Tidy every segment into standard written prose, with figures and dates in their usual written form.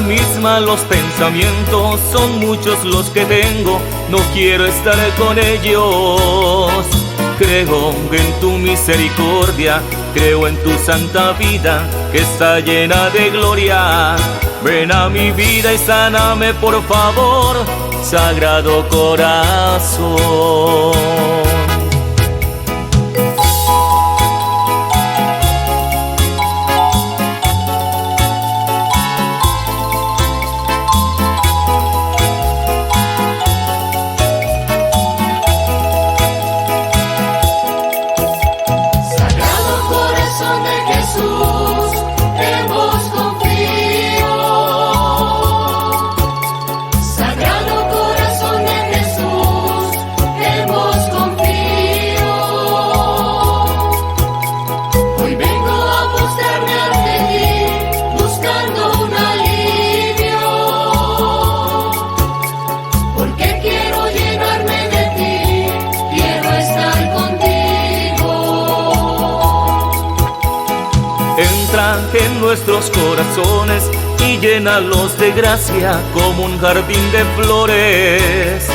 mis malos pensamientos, son muchos los que tengo, no quiero estar con ellos. Creo en tu misericordia, creo en tu santa vida, que está llena de gloria. Ven a mi vida y sáname por favor, Sagrado Corazón. En nuestros corazones y llénalos de gracia como un jardín de flores.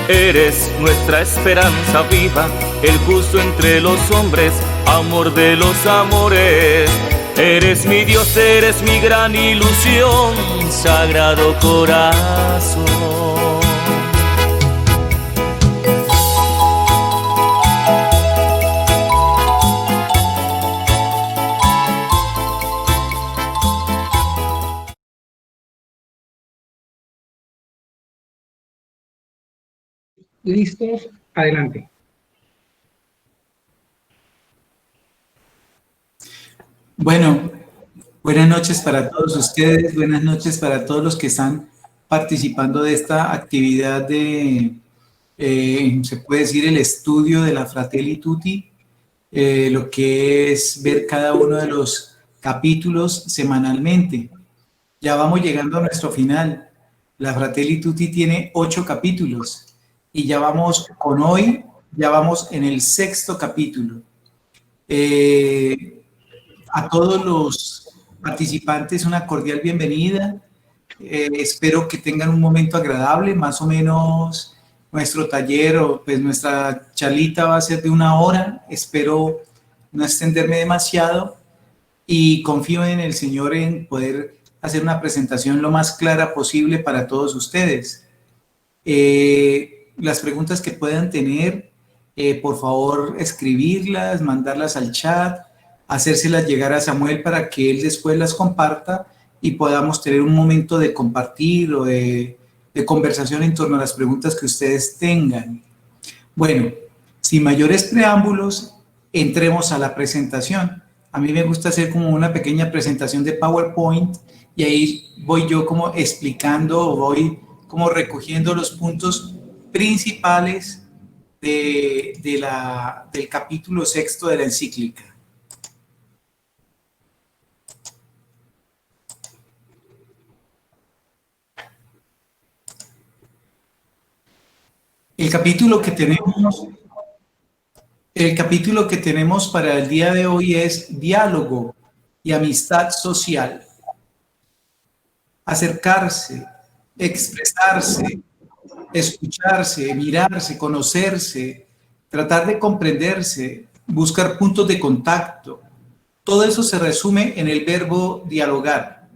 Eres nuestra esperanza viva, el justo entre los hombres, amor de los amores. Eres mi Dios, eres mi gran ilusión, Sagrado Corazón. ¿Listos? Adelante. Bueno, buenas noches para todos ustedes, buenas noches para todos los que están participando de esta actividad de, se puede decir, el estudio de la Fratelli Tutti, lo que es ver cada uno de los capítulos semanalmente. Ya vamos llegando a nuestro final. La Fratelli Tutti tiene 8 capítulos. Y ya vamos con hoy, ya vamos en el 6º capítulo. A todos los participantes una cordial bienvenida. Espero que tengan un momento agradable, más o menos nuestro taller o pues nuestra charlita va a ser de 1 hora. Espero no extenderme demasiado y confío en el Señor en poder hacer una presentación lo más clara posible para todos ustedes. Las preguntas que puedan tener, por favor escribirlas, mandarlas al chat, hacérselas llegar a Samuel para que él después las comparta y podamos tener un momento de compartir o de conversación en torno a las preguntas que ustedes tengan. Bueno, sin mayores preámbulos, entremos a la presentación. A mí me gusta hacer como una pequeña presentación de PowerPoint y ahí voy yo como explicando, voy como recogiendo los puntos principales del capítulo 6 de la encíclica. El capítulo que tenemos para el día de hoy es diálogo y amistad social. Acercarse, expresarse, escucharse, mirarse, conocerse, tratar de comprenderse, buscar puntos de contacto. Todo eso se resume en el verbo dialogar.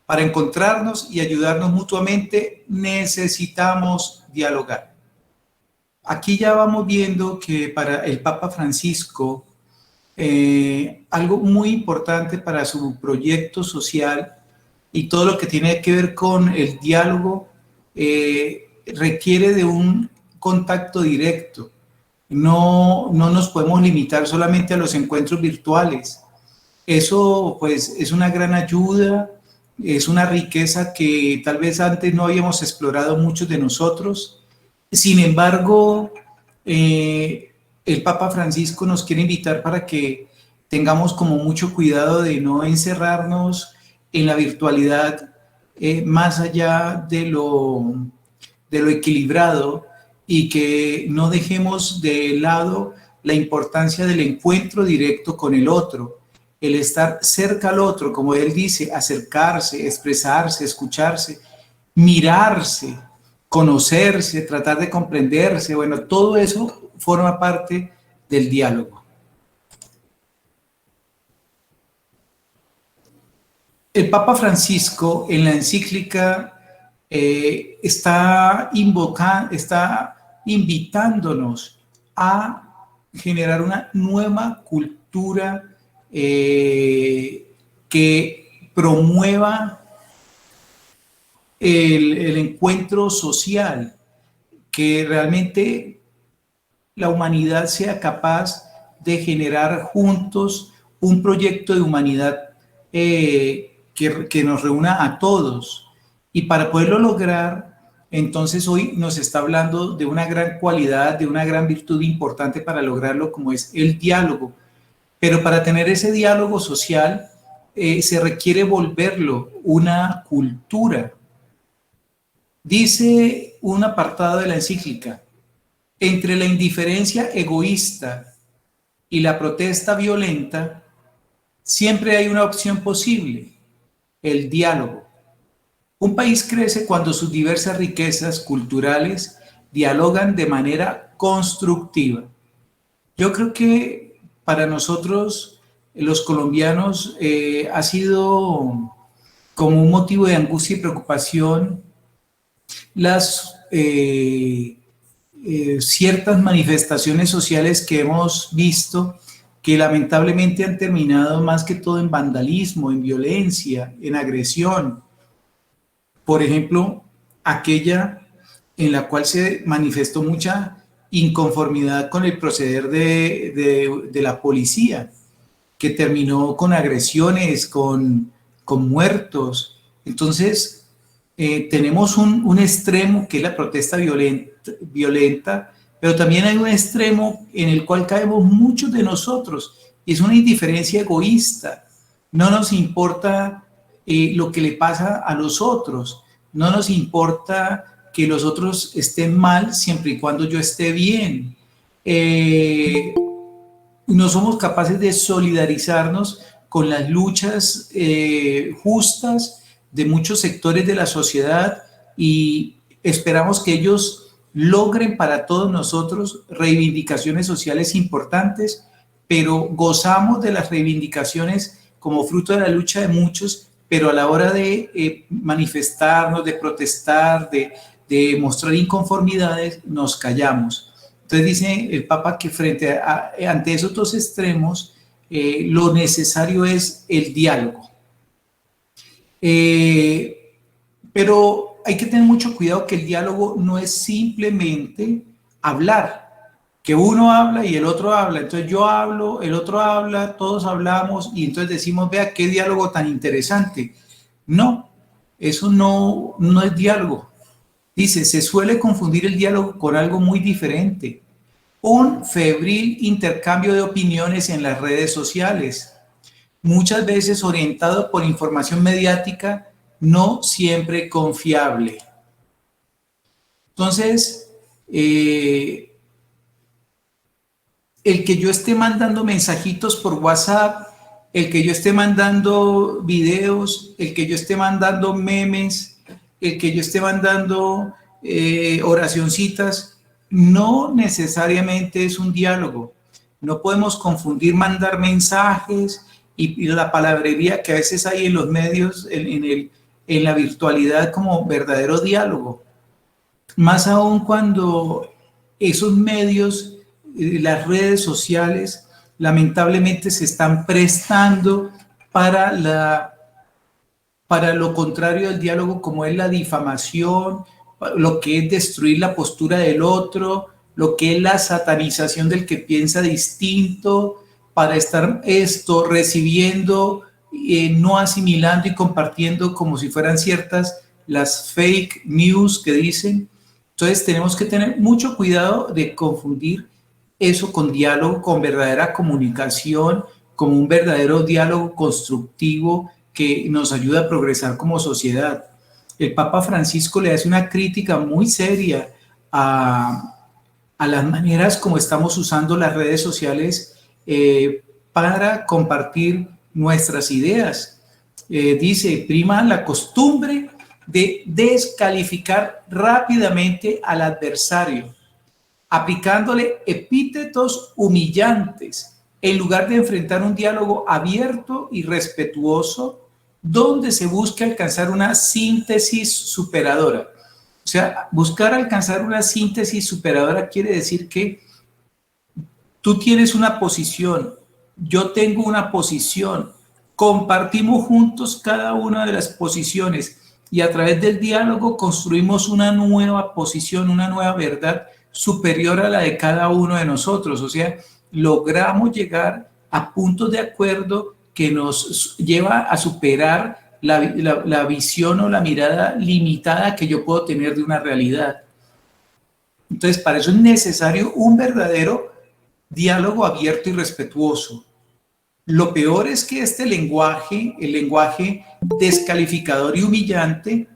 Para encontrarnos y ayudarnos mutuamente, necesitamos dialogar. Aquí ya vamos viendo que para el Papa Francisco, algo muy importante para su proyecto social y todo lo que tiene que ver con el diálogo, requiere de un contacto directo. No nos podemos limitar solamente a los encuentros virtuales. Eso pues es una gran ayuda, es una riqueza que tal vez antes no habíamos explorado muchos de nosotros. Sin embargo, el Papa Francisco nos quiere invitar para que tengamos como mucho cuidado de no encerrarnos en la virtualidad más allá de lo equilibrado y que no dejemos de lado la importancia del encuentro directo con el otro, el estar cerca al otro, como él dice, acercarse, expresarse, escucharse, mirarse, conocerse, tratar de comprenderse, bueno, todo eso forma parte del diálogo. El Papa Francisco en la encíclica está invitándonos a generar una nueva cultura que promueva el encuentro social, que realmente la humanidad sea capaz de generar juntos un proyecto de humanidad que nos reúna a todos. Y para poderlo lograr, entonces hoy nos está hablando de una gran cualidad, de una gran virtud importante para lograrlo, como es el diálogo. Pero para tener ese diálogo social se requiere volverlo una cultura. Dice un apartado de la encíclica: entre la indiferencia egoísta y la protesta violenta, siempre hay una opción posible: el diálogo. Un país crece cuando sus diversas riquezas culturales dialogan de manera constructiva. Yo creo que para nosotros, los colombianos, ha sido como un motivo de angustia y preocupación las ciertas manifestaciones sociales que hemos visto, que lamentablemente han terminado más que todo en vandalismo, en violencia, en agresión. Por ejemplo, aquella en la cual se manifestó mucha inconformidad con el proceder de la policía, que terminó con agresiones, con muertos. Entonces, tenemos un extremo que es la protesta violenta, pero también hay un extremo en el cual caemos muchos de nosotros, y es una indiferencia egoísta. No nos importa lo que le pasa a los otros, no nos importa que los otros estén mal siempre y cuando yo esté bien. No somos capaces de solidarizarnos con las luchas justas de muchos sectores de la sociedad, y esperamos que ellos logren para todos nosotros reivindicaciones sociales importantes, pero gozamos de las reivindicaciones como fruto de la lucha de muchos, pero a la hora de manifestarnos, de protestar, de mostrar inconformidades, nos callamos. Entonces dice el Papa que ante esos dos extremos, lo necesario es el diálogo. Pero hay que tener mucho cuidado, que el diálogo no es simplemente hablar, que uno habla y el otro habla, entonces yo hablo, el otro habla, todos hablamos y entonces decimos, vea qué diálogo tan interesante. No, eso no es diálogo. Dice, se suele confundir el diálogo con algo muy diferente: un febril intercambio de opiniones en las redes sociales, muchas veces orientado por información mediática no siempre confiable. Entonces, el que yo esté mandando mensajitos por WhatsApp, el que yo esté mandando videos, el que yo esté mandando memes, el que yo esté mandando oracioncitas, no necesariamente es un diálogo. No podemos confundir mandar mensajes y la palabrería que a veces hay en los medios, en la virtualidad, como verdadero diálogo. Más aún cuando esos medios, las redes sociales, lamentablemente se están prestando para lo contrario del diálogo, como es la difamación, lo que es destruir la postura del otro, lo que es la satanización del que piensa distinto, para estar recibiendo, no asimilando y compartiendo como si fueran ciertas las fake news que dicen. Entonces tenemos que tener mucho cuidado de confundir eso con diálogo, con verdadera comunicación, como un verdadero diálogo constructivo que nos ayuda a progresar como sociedad. El Papa Francisco le hace una crítica muy seria a las maneras como estamos usando las redes sociales para compartir nuestras ideas. Dice, prima la costumbre de descalificar rápidamente al adversario, aplicándole epítetos humillantes, en lugar de enfrentar un diálogo abierto y respetuoso, donde se busque alcanzar una síntesis superadora. O sea, buscar alcanzar una síntesis superadora quiere decir que tú tienes una posición, yo tengo una posición, compartimos juntos cada una de las posiciones y a través del diálogo construimos una nueva posición, una nueva verdad superior a la de cada uno de nosotros. O sea, logramos llegar a puntos de acuerdo que nos lleva a superar la visión o la mirada limitada que yo puedo tener de una realidad. Entonces, para eso es necesario un verdadero diálogo abierto y respetuoso. Lo peor es que este lenguaje, el lenguaje descalificador y humillante,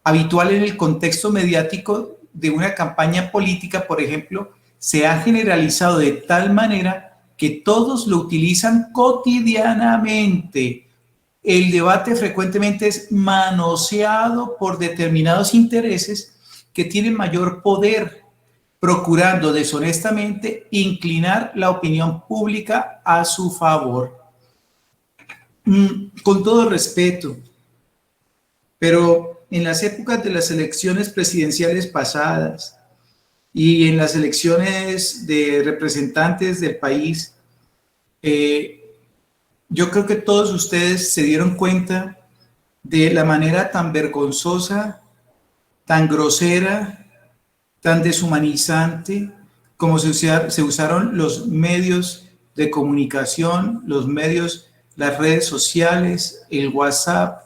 habitual en el contexto mediático de una campaña política, por ejemplo, se ha generalizado de tal manera que todos lo utilizan cotidianamente. El debate frecuentemente es manoseado por determinados intereses que tienen mayor poder, procurando deshonestamente inclinar la opinión pública a su favor. Con todo respeto, pero en las épocas de las elecciones presidenciales pasadas y en las elecciones de representantes del país, yo creo que todos ustedes se dieron cuenta de la manera tan vergonzosa, tan grosera, tan deshumanizante, como se usaron los medios de comunicación, las redes sociales, el WhatsApp,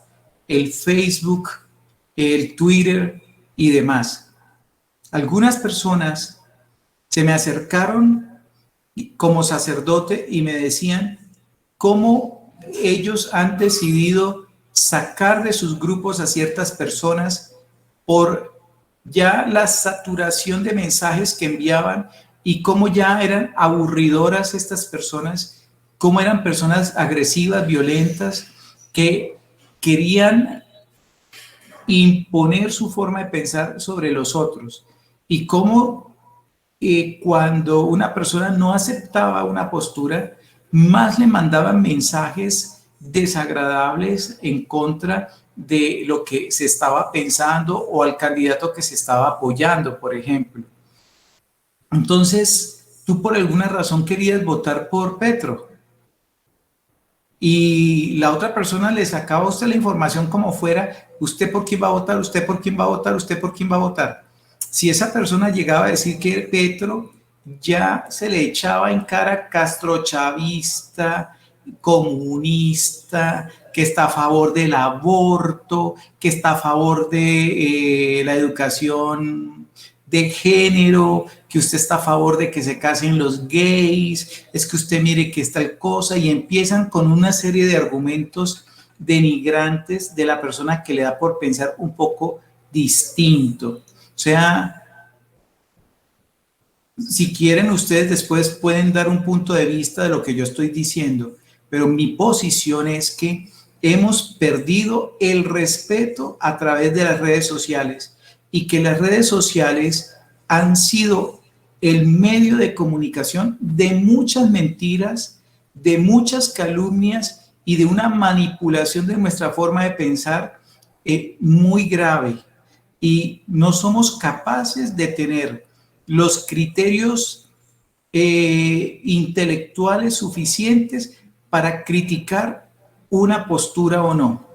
el Facebook, el Twitter y demás. Algunas personas se me acercaron como sacerdote y me decían cómo ellos han decidido sacar de sus grupos a ciertas personas por ya la saturación de mensajes que enviaban y cómo ya eran aburridoras estas personas, cómo eran personas agresivas, violentas, que querían imponer su forma de pensar sobre los otros y cómo cuando una persona no aceptaba una postura, más le mandaban mensajes desagradables en contra de lo que se estaba pensando o al candidato que se estaba apoyando, por ejemplo. Entonces, tú por alguna razón querías votar por Petro y la otra persona le sacaba a usted la información como fuera, usted por quién va a votar, usted por quién va a votar, usted por quién va a votar. Si esa persona llegaba a decir que Petro, ya se le echaba en cara castrochavista, comunista, que está a favor del aborto, que está a favor de la educación de género, que usted está a favor de que se casen los gays, es que usted mire que está tal cosa, y empiezan con una serie de argumentos denigrantes de la persona que le da por pensar un poco distinto. O sea, si quieren ustedes después pueden dar un punto de vista de lo que yo estoy diciendo, pero mi posición es que hemos perdido el respeto a través de las redes sociales y que las redes sociales han sido el medio de comunicación de muchas mentiras, de muchas calumnias y de una manipulación de nuestra forma de pensar muy grave. Y no somos capaces de tener los criterios intelectuales suficientes para criticar una postura o no.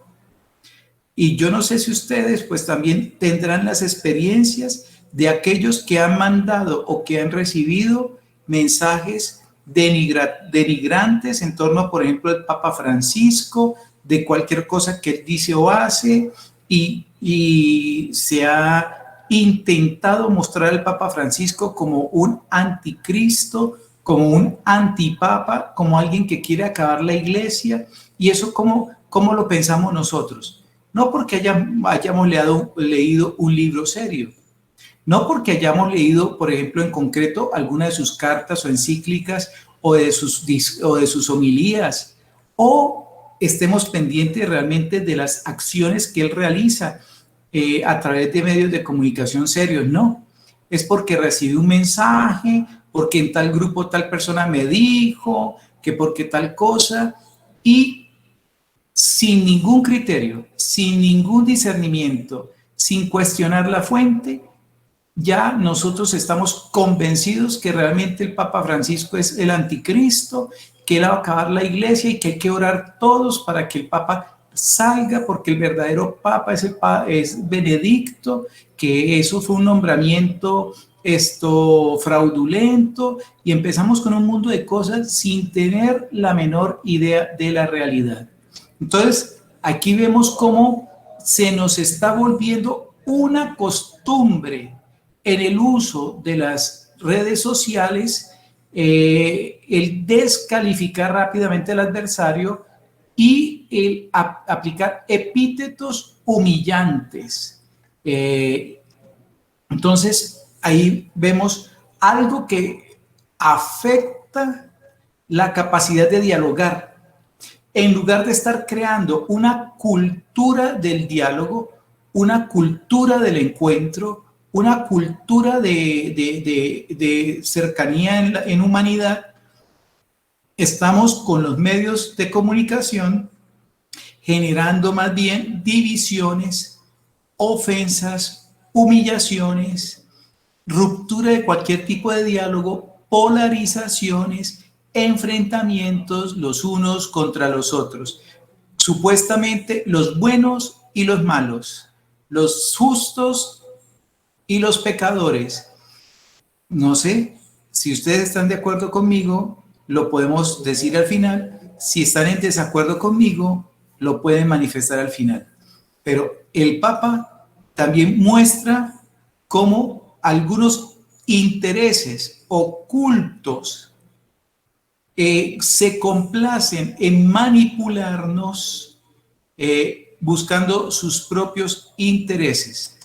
Y yo no sé si ustedes pues también tendrán las experiencias de aquellos que han mandado o que han recibido mensajes denigrantes en torno, por ejemplo, al Papa Francisco, de cualquier cosa que él dice o hace, y se ha intentado mostrar al Papa Francisco como un anticristo, como un antipapa, como alguien que quiere acabar la iglesia. Y eso, ¿cómo lo pensamos nosotros? No porque hayamos leído un libro serio, no porque hayamos leído, por ejemplo, en concreto, alguna de sus cartas o encíclicas o de sus homilías, o estemos pendientes realmente de las acciones que él realiza a través de medios de comunicación serios, no. Es porque recibí un mensaje, porque en tal grupo tal persona me dijo, que porque tal cosa, y sin ningún criterio, sin ningún discernimiento, sin cuestionar la fuente, ya nosotros estamos convencidos que realmente el Papa Francisco es el anticristo, que él va a acabar la iglesia y que hay que orar todos para que el Papa salga, porque el verdadero Papa es Benedicto, que eso fue un nombramiento fraudulento, y empezamos con un mundo de cosas sin tener la menor idea de la realidad. Entonces, aquí vemos cómo se nos está volviendo una costumbre en el uso de las redes sociales, el descalificar rápidamente al adversario y el aplicar epítetos humillantes. Entonces, ahí vemos algo que afecta la capacidad de dialogar. En lugar de estar creando una cultura del diálogo, una cultura del encuentro, una cultura de cercanía en humanidad, estamos con los medios de comunicación generando más bien divisiones, ofensas, humillaciones, ruptura de cualquier tipo de diálogo, polarizaciones, enfrentamientos los unos contra los otros. Supuestamente los buenos y los malos, los justos y los pecadores. No sé si ustedes están de acuerdo conmigo, lo podemos decir al final. Si están en desacuerdo conmigo, lo pueden manifestar al final. Pero el Papa también muestra cómo algunos intereses ocultos se complacen en manipularnos buscando sus propios intereses.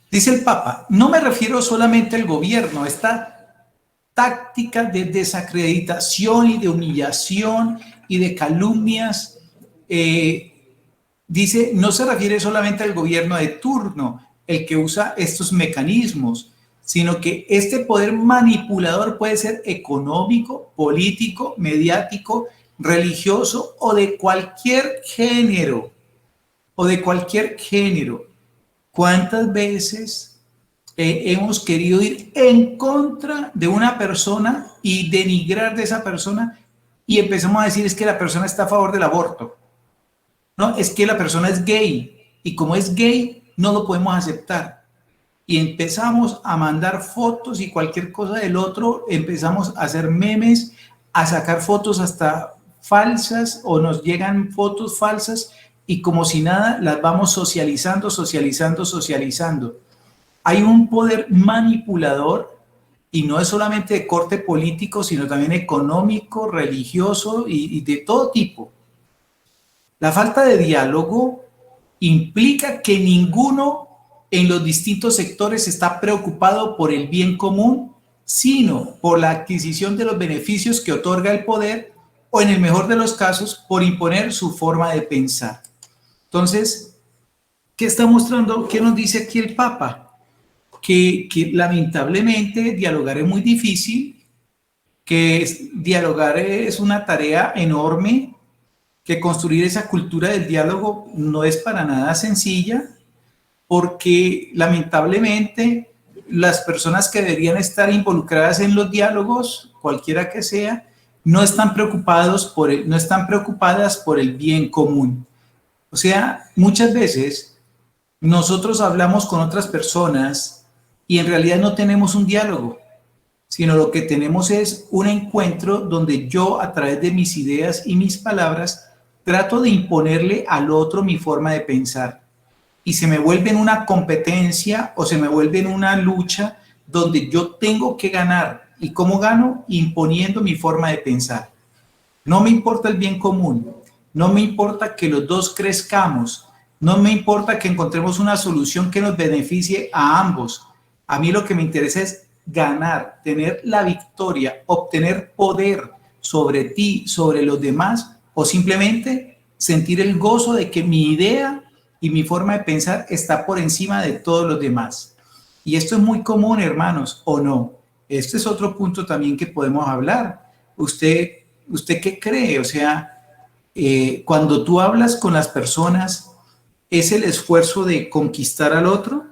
Dice el Papa, no me refiero solamente al gobierno, esta táctica de desacreditación y de humillación y de calumnias, dice, no se refiere solamente al gobierno de turno, el que usa estos mecanismos, sino que este poder manipulador puede ser económico, político, mediático, religioso o de cualquier género, ¿Cuántas veces hemos querido ir en contra de una persona y denigrar de esa persona y empezamos a decir es que la persona está a favor del aborto? No, es que la persona es gay y como es gay no lo podemos aceptar. Y empezamos a mandar fotos y cualquier cosa del otro, empezamos a hacer memes, a sacar fotos hasta falsas o nos llegan fotos falsas y como si nada las vamos socializando. Hay un poder manipulador y no es solamente de corte político, sino también económico, religioso y de todo tipo. La falta de diálogo implica que ninguno en los distintos sectores está preocupado por el bien común, sino por la adquisición de los beneficios que otorga el poder o, en el mejor de los casos, por imponer su forma de pensar. Entonces, ¿qué está mostrando? ¿Qué nos dice aquí el Papa? Que lamentablemente dialogar es muy difícil, que dialogar es una tarea enorme, que construir esa cultura del diálogo no es para nada sencilla, porque lamentablemente las personas que deberían estar involucradas en los diálogos, cualquiera que sea, no están preocupadas por el bien común. O sea, muchas veces nosotros hablamos con otras personas y en realidad no tenemos un diálogo, sino lo que tenemos es un encuentro donde yo, a través de mis ideas y mis palabras, trato de imponerle al otro mi forma de pensar. Y se me vuelve en una competencia o se me vuelve en una lucha donde yo tengo que ganar. ¿Y cómo gano? Imponiendo mi forma de pensar. No me importa el bien común, no me importa que los dos crezcamos, no me importa que encontremos una solución que nos beneficie a ambos. A mí lo que me interesa es ganar, tener la victoria, obtener poder, sobre ti, sobre los demás, o simplemente sentir el gozo de que mi idea y mi forma de pensar está por encima de todos los demás. Y esto es muy común, hermanos, ¿o no? Este es otro punto también que podemos hablar. ¿Usted qué cree? O sea, cuando tú hablas con las personas, ¿es el esfuerzo de conquistar al otro?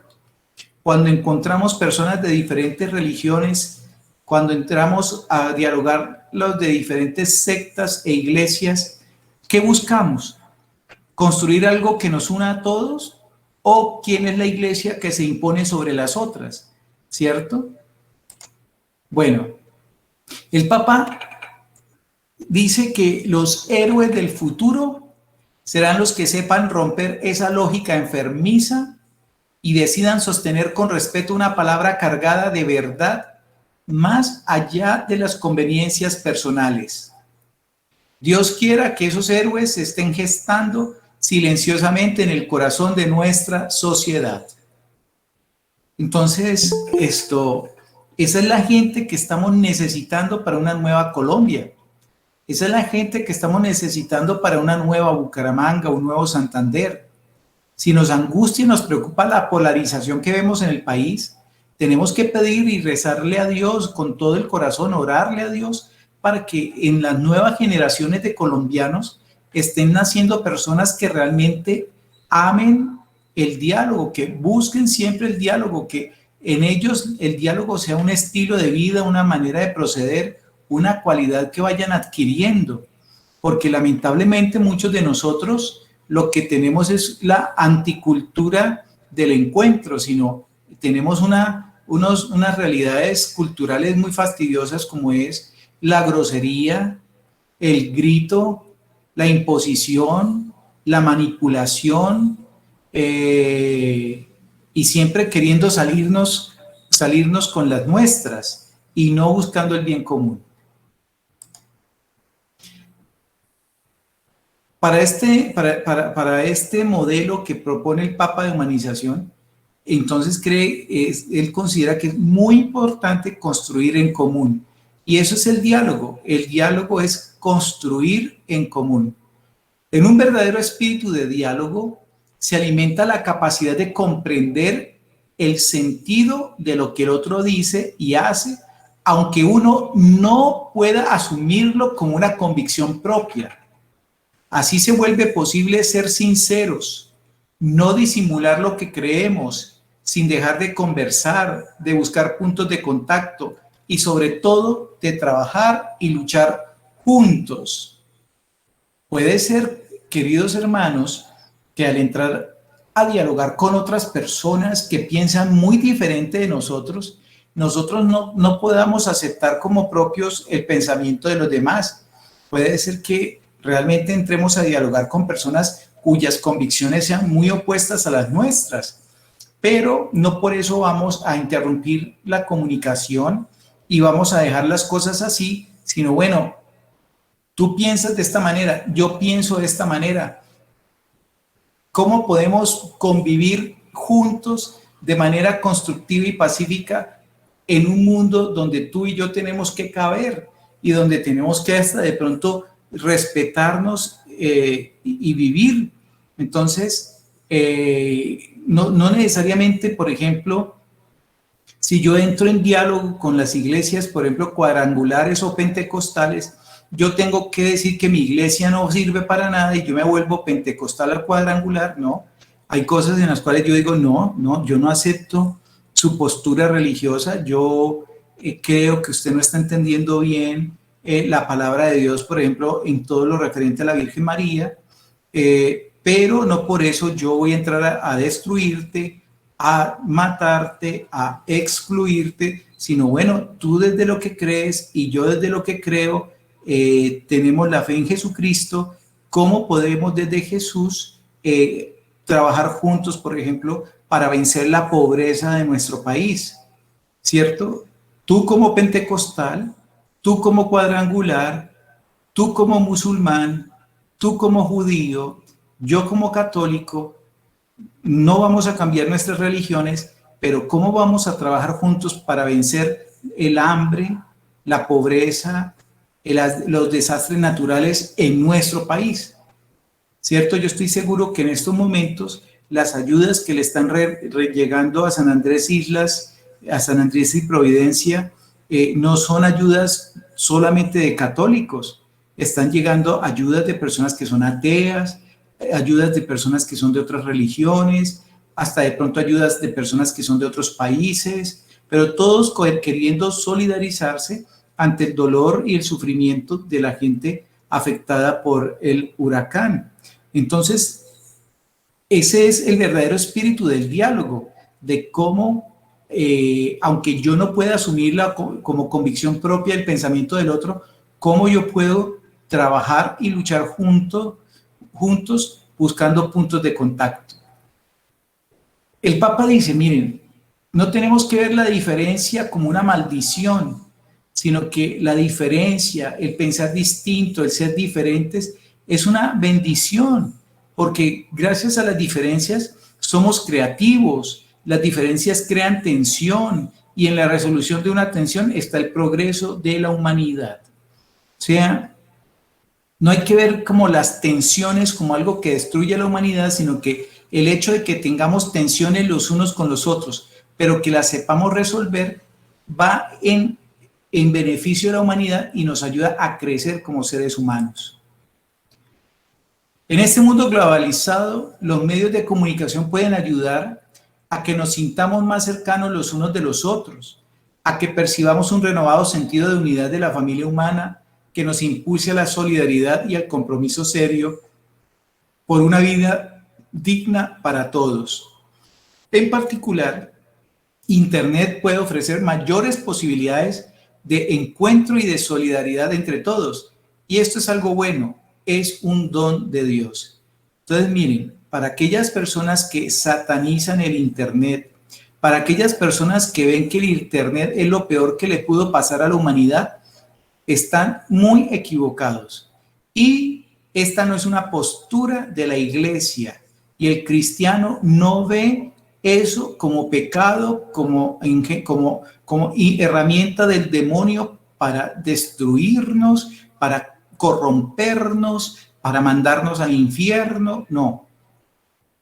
Cuando encontramos personas de diferentes religiones, cuando entramos a dialogar los de diferentes sectas e iglesias, ¿qué buscamos? ¿Construir algo que nos una a todos? ¿O quién es la iglesia que se impone sobre las otras? ¿Cierto? Bueno, el Papa dice que los héroes del futuro serán los que sepan romper esa lógica enfermiza y decidan sostener con respeto una palabra cargada de verdad más allá de las conveniencias personales. Dios quiera que esos héroes se estén gestando silenciosamente en el corazón de nuestra sociedad. Entonces, esa es la gente que estamos necesitando para una nueva Colombia. Esa es la gente que estamos necesitando para una nueva Bucaramanga, un nuevo Santander. Si nos angustia y nos preocupa la polarización que vemos en el país, tenemos que pedir y rezarle a Dios con todo el corazón, orarle a Dios para que en las nuevas generaciones de colombianos estén naciendo personas que realmente amen el diálogo, que busquen siempre el diálogo, que en ellos el diálogo sea un estilo de vida, una manera de proceder, una cualidad que vayan adquiriendo, porque lamentablemente muchos de nosotros lo que tenemos es la anticultura del encuentro, sino tenemos unas realidades culturales muy fastidiosas como es la grosería, el grito, la imposición, la manipulación, y siempre queriendo salirnos con las nuestras y no buscando el bien común. Para este modelo que propone el Papa de humanización, entonces él considera que es muy importante construir en común. Y eso es el diálogo. El diálogo es construir en común. En un verdadero espíritu de diálogo se alimenta la capacidad de comprender el sentido de lo que el otro dice y hace, aunque uno no pueda asumirlo como una convicción propia. Así se vuelve posible ser sinceros, no disimular lo que creemos, sin dejar de conversar, de buscar puntos de contacto y sobre todo de trabajar y luchar juntos. Puede ser, queridos hermanos, que al entrar a dialogar con otras personas que piensan muy diferente de nosotros no podamos aceptar como propios el pensamiento de los demás. Puede ser que realmente entremos a dialogar con personas cuyas convicciones sean muy opuestas a las nuestras, pero no por eso vamos a interrumpir la comunicación y vamos a dejar las cosas así, sino bueno, tú piensas de esta manera, yo pienso de esta manera. ¿Cómo podemos convivir juntos de manera constructiva y pacífica en un mundo donde tú y yo tenemos que caber y donde tenemos que hasta de pronto respetarnos y vivir? Entonces, no necesariamente, por ejemplo, si yo entro en diálogo con las iglesias, por ejemplo, cuadrangulares o pentecostales, yo tengo que decir que mi iglesia no sirve para nada y yo me vuelvo pentecostal o cuadrangular. No, hay cosas en las cuales yo digo, no, yo no acepto su postura religiosa, yo creo que usted no está entendiendo bien la palabra de Dios, por ejemplo, en todo lo referente a la Virgen María, pero no por eso yo voy a entrar a destruirte, a matarte, a excluirte, sino bueno, tú desde lo que crees y yo desde lo que creo, tenemos la fe en Jesucristo. ¿Cómo podemos desde Jesús trabajar juntos, por ejemplo, para vencer la pobreza de nuestro país? ¿Cierto? Tú como pentecostal, tú como cuadrangular, tú como musulmán, tú como judío, yo como católico, no vamos a cambiar nuestras religiones, pero ¿cómo vamos a trabajar juntos para vencer el hambre, la pobreza, los desastres naturales en nuestro país, ¿cierto? Yo estoy seguro que en estos momentos las ayudas que le están llegando a San Andrés Islas, a San Andrés y Providencia, no son ayudas solamente de católicos, están llegando ayudas de personas que son ateas, ayudas de personas que son de otras religiones, hasta de pronto ayudas de personas que son de otros países, pero todos queriendo solidarizarse ante el dolor y el sufrimiento de la gente afectada por el huracán. Entonces, ese es el verdadero espíritu del diálogo, de cómo, aunque yo no pueda asumirla como convicción propia del pensamiento del otro, cómo yo puedo trabajar y luchar juntos buscando puntos de contacto. El Papa dice, miren, no tenemos que ver la diferencia como una maldición, sino que la diferencia, el pensar distinto, el ser diferentes, es una bendición, porque gracias a las diferencias somos creativos, las diferencias crean tensión, y en la resolución de una tensión está el progreso de la humanidad. O sea, no hay que ver como las tensiones como algo que destruye a la humanidad, sino que el hecho de que tengamos tensiones los unos con los otros, pero que las sepamos resolver, va en beneficio de la humanidad y nos ayuda a crecer como seres humanos. En este mundo globalizado, los medios de comunicación pueden ayudar a que nos sintamos más cercanos los unos de los otros, a que percibamos un renovado sentido de unidad de la familia humana, que nos impulse a la solidaridad y al compromiso serio por una vida digna para todos. En particular, Internet puede ofrecer mayores posibilidades de encuentro y de solidaridad entre todos. Y esto es algo bueno, es un don de Dios. Entonces, miren, para aquellas personas que satanizan el Internet, para aquellas personas que ven que el Internet es lo peor que le pudo pasar a la humanidad, están muy equivocados. Y esta no es una postura de la iglesia. Y el cristiano no ve eso como pecado, como herramienta del demonio para destruirnos, para corrompernos, para mandarnos al infierno. No.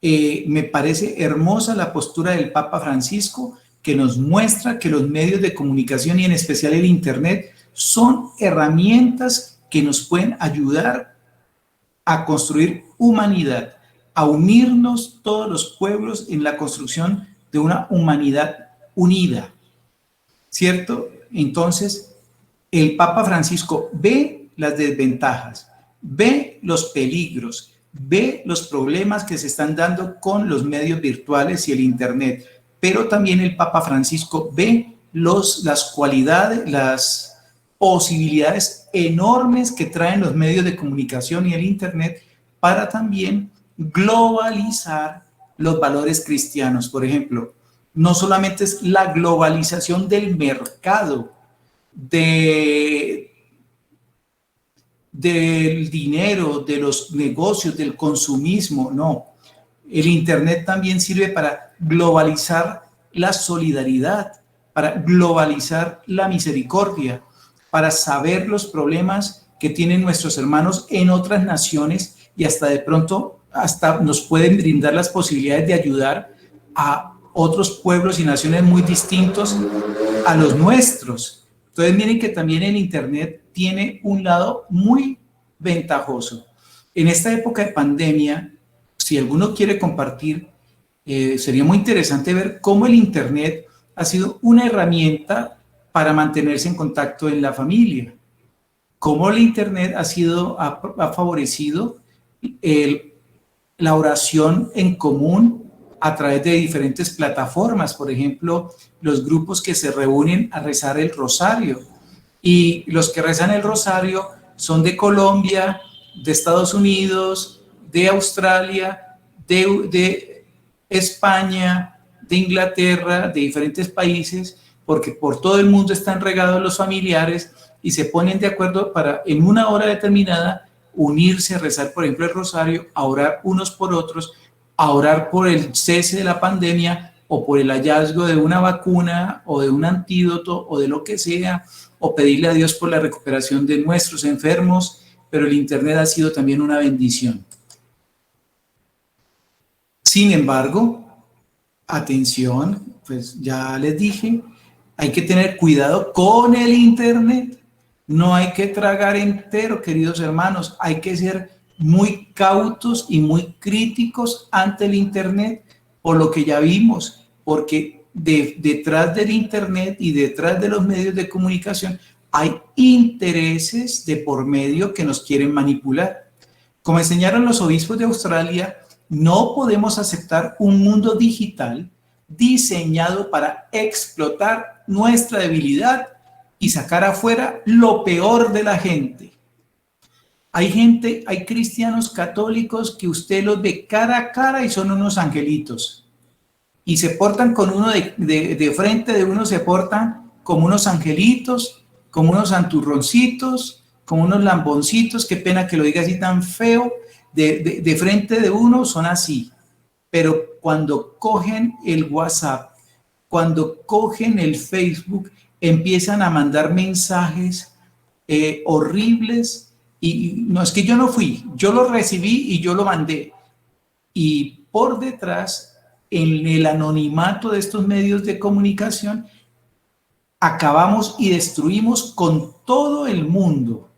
Me parece hermosa la postura del Papa Francisco, que nos muestra que los medios de comunicación y en especial el Internet son herramientas que nos pueden ayudar a construir humanidad, a unirnos todos los pueblos en la construcción de una humanidad unida, ¿cierto? Entonces, el Papa Francisco ve las desventajas, ve los peligros, ve los problemas que se están dando con los medios virtuales y el Internet, pero también el Papa Francisco ve las cualidades, las posibilidades enormes que traen los medios de comunicación y el Internet para también globalizar los valores cristianos. Por ejemplo, no solamente es la globalización del mercado, del dinero, de los negocios, del consumismo, no. El Internet también sirve para globalizar la solidaridad, para globalizar la misericordia, para saber los problemas que tienen nuestros hermanos en otras naciones y hasta de pronto hasta nos pueden brindar las posibilidades de ayudar a otros pueblos y naciones muy distintos a los nuestros. Entonces miren que también el Internet tiene un lado muy ventajoso. En esta época de pandemia, si alguno quiere compartir, sería muy interesante ver cómo el Internet ha sido una herramienta para mantenerse en contacto en la familia. Cómo el Internet ha favorecido la oración en común a través de diferentes plataformas, por ejemplo, los grupos que se reúnen a rezar el rosario. Y los que rezan el rosario son de Colombia, de Estados Unidos, de Australia, de España, de Inglaterra, de diferentes países, porque por todo el mundo están regados los familiares y se ponen de acuerdo para en una hora determinada unirse a rezar, por ejemplo, el rosario, a orar unos por otros, a orar por el cese de la pandemia o por el hallazgo de una vacuna o de un antídoto o de lo que sea, o pedirle a Dios por la recuperación de nuestros enfermos, pero el Internet ha sido también una bendición. Sin embargo, atención, pues ya les dije, hay que tener cuidado con el Internet. No hay que tragar entero, queridos hermanos. Hay que ser muy cautos y muy críticos ante el Internet, por lo que ya vimos, porque detrás del Internet y detrás de los medios de comunicación hay intereses de por medio que nos quieren manipular. Como enseñaron los obispos de Australia, no podemos aceptar un mundo digital diseñado para explotar nuestra debilidad y sacar afuera lo peor de la gente. Hay cristianos católicos que usted los ve cara a cara y son unos angelitos. Y se portan con uno de frente de uno, se portan como unos angelitos, como unos santurroncitos, como unos lamboncitos, qué pena que lo diga así tan feo. De frente de uno son así, pero cuando cogen el WhatsApp, cuando cogen el Facebook, empiezan a mandar mensajes horribles, y no es que yo no fui, yo lo recibí y yo lo mandé, y por detrás, en el anonimato de estos medios de comunicación, acabamos y destruimos con todo el mundo.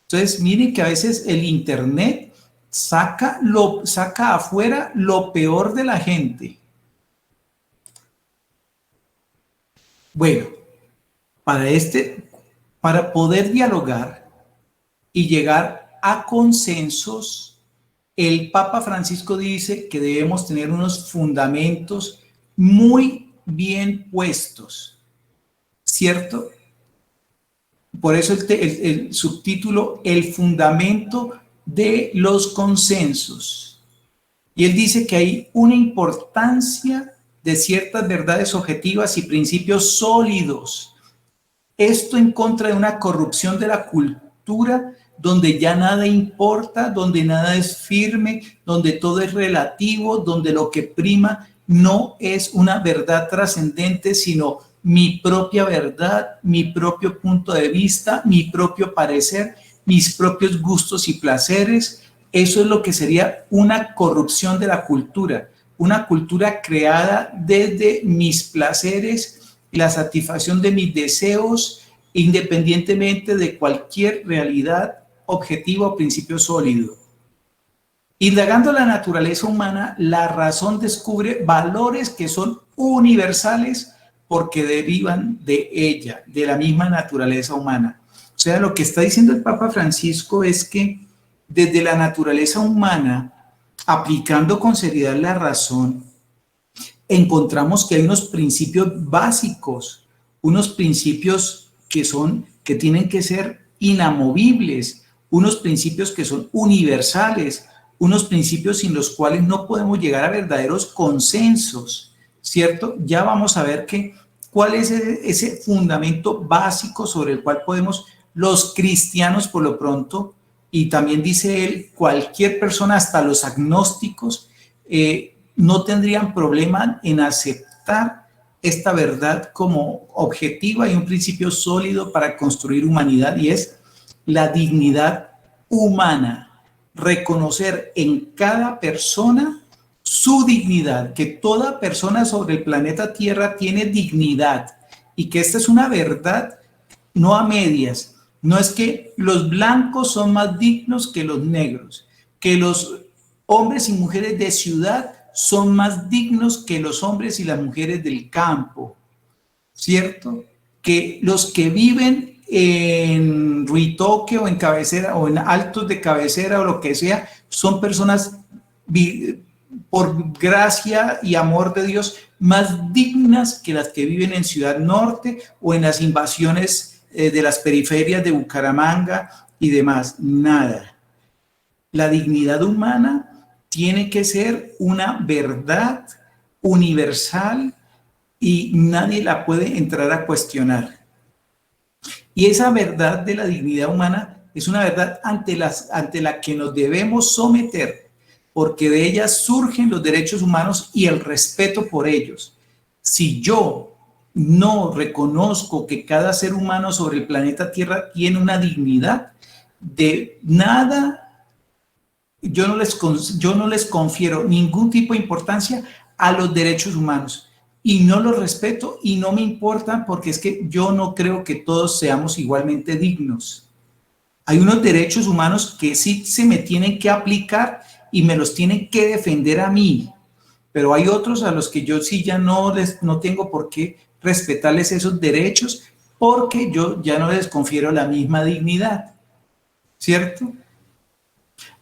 Entonces miren que a veces el Internet saca afuera lo peor de la gente. Bueno, para poder dialogar y llegar a consensos, el Papa Francisco dice que debemos tener unos fundamentos muy bien puestos, ¿cierto? Por eso el subtítulo, el fundamento de los consensos. Y él dice que hay una importancia de ciertas verdades objetivas y principios sólidos. Esto en contra de una corrupción de la cultura donde ya nada importa, donde nada es firme, donde todo es relativo, donde lo que prima no es una verdad trascendente, sino mi propia verdad, mi propio punto de vista, mi propio parecer, mis propios gustos y placeres. Eso es lo que sería una corrupción de la cultura, una cultura creada desde mis placeres, la satisfacción de mis deseos, independientemente de cualquier realidad objetiva o principio sólido. Indagando la naturaleza humana, la razón descubre valores que son universales porque derivan de ella, de la misma naturaleza humana. O sea, lo que está diciendo el Papa Francisco es que desde la naturaleza humana, aplicando con seriedad la razón, encontramos que hay unos principios básicos, unos principios que tienen que ser inamovibles, unos principios que son universales, unos principios sin los cuales no podemos llegar a verdaderos consensos, ¿cierto? Ya vamos a ver cuál es ese fundamento básico sobre el cual podemos los cristianos por lo pronto, y también dice él, cualquier persona, hasta los agnósticos, no tendrían problema en aceptar esta verdad como objetiva y un principio sólido para construir humanidad, y es la dignidad humana, reconocer en cada persona su dignidad, que toda persona sobre el planeta Tierra tiene dignidad, y que esta es una verdad no a medias. No es que los blancos son más dignos que los negros, que los hombres y mujeres de ciudad son más dignos que los hombres y las mujeres del campo, ¿cierto? Que los que viven en Ruitoque o en Cabecera o en Altos de Cabecera o lo que sea, son personas por gracia y amor de Dios más dignas que las que viven en Ciudad Norte o en las invasiones de las periferias de Bucaramanga y demás. Nada. La dignidad humana tiene que ser una verdad universal y nadie la puede entrar a cuestionar. Y esa verdad de la dignidad humana es una verdad ante la que nos debemos someter, porque de ella surgen los derechos humanos y el respeto por ellos. Si yo no reconozco que cada ser humano sobre el planeta Tierra tiene una dignidad, de nada, yo no les confiero ningún tipo de importancia a los derechos humanos y no los respeto y no me importan porque es que yo no creo que todos seamos igualmente dignos. Hay unos derechos humanos que sí se me tienen que aplicar y me los tienen que defender a mí, pero hay otros a los que yo sí ya no tengo por qué respetarles esos derechos porque yo ya no les confiero la misma dignidad, ¿cierto?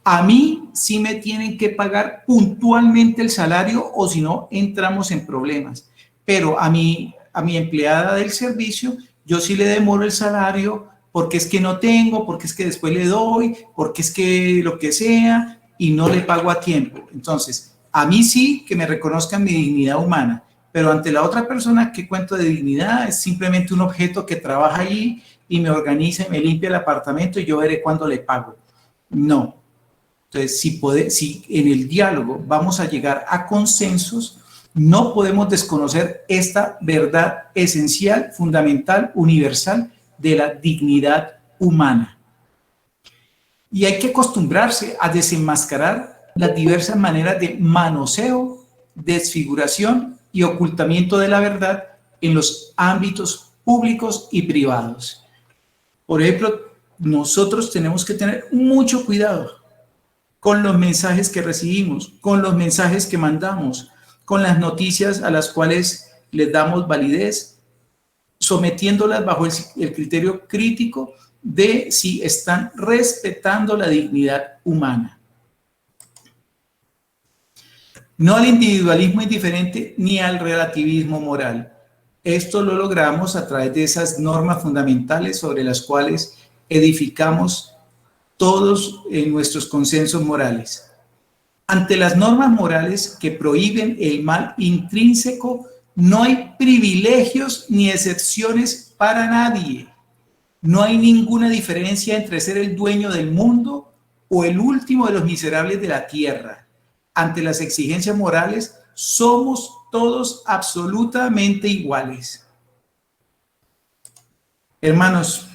A mí sí me tienen que pagar puntualmente el salario o si no entramos en problemas, pero a mi empleada del servicio yo sí le demoro el salario porque es que no tengo, porque es que después le doy, porque es que lo que sea y no le pago a tiempo. Entonces, a mí sí que me reconozcan mi dignidad humana, pero ante la otra persona, ¿qué cuento de dignidad? Es simplemente un objeto que trabaja allí y me organiza y me limpia el apartamento y yo veré cuándo le pago. No. Entonces, si en el diálogo vamos a llegar a consensos, no podemos desconocer esta verdad esencial, fundamental, universal de la dignidad humana. Y hay que acostumbrarse a desenmascarar las diversas maneras de manoseo, desfiguración y ocultamiento de la verdad en los ámbitos públicos y privados. Por ejemplo, nosotros tenemos que tener mucho cuidado con los mensajes que recibimos, con los mensajes que mandamos, con las noticias a las cuales les damos validez, sometiéndolas bajo el criterio crítico de si están respetando la dignidad humana. No al individualismo indiferente ni al relativismo moral. Esto lo logramos a través de esas normas fundamentales sobre las cuales edificamos todos nuestros consensos morales. Ante las normas morales que prohíben el mal intrínseco, no hay privilegios ni excepciones para nadie. No hay ninguna diferencia entre ser el dueño del mundo o el último de los miserables de la tierra. Ante las exigencias morales, somos todos absolutamente iguales. Hermanos,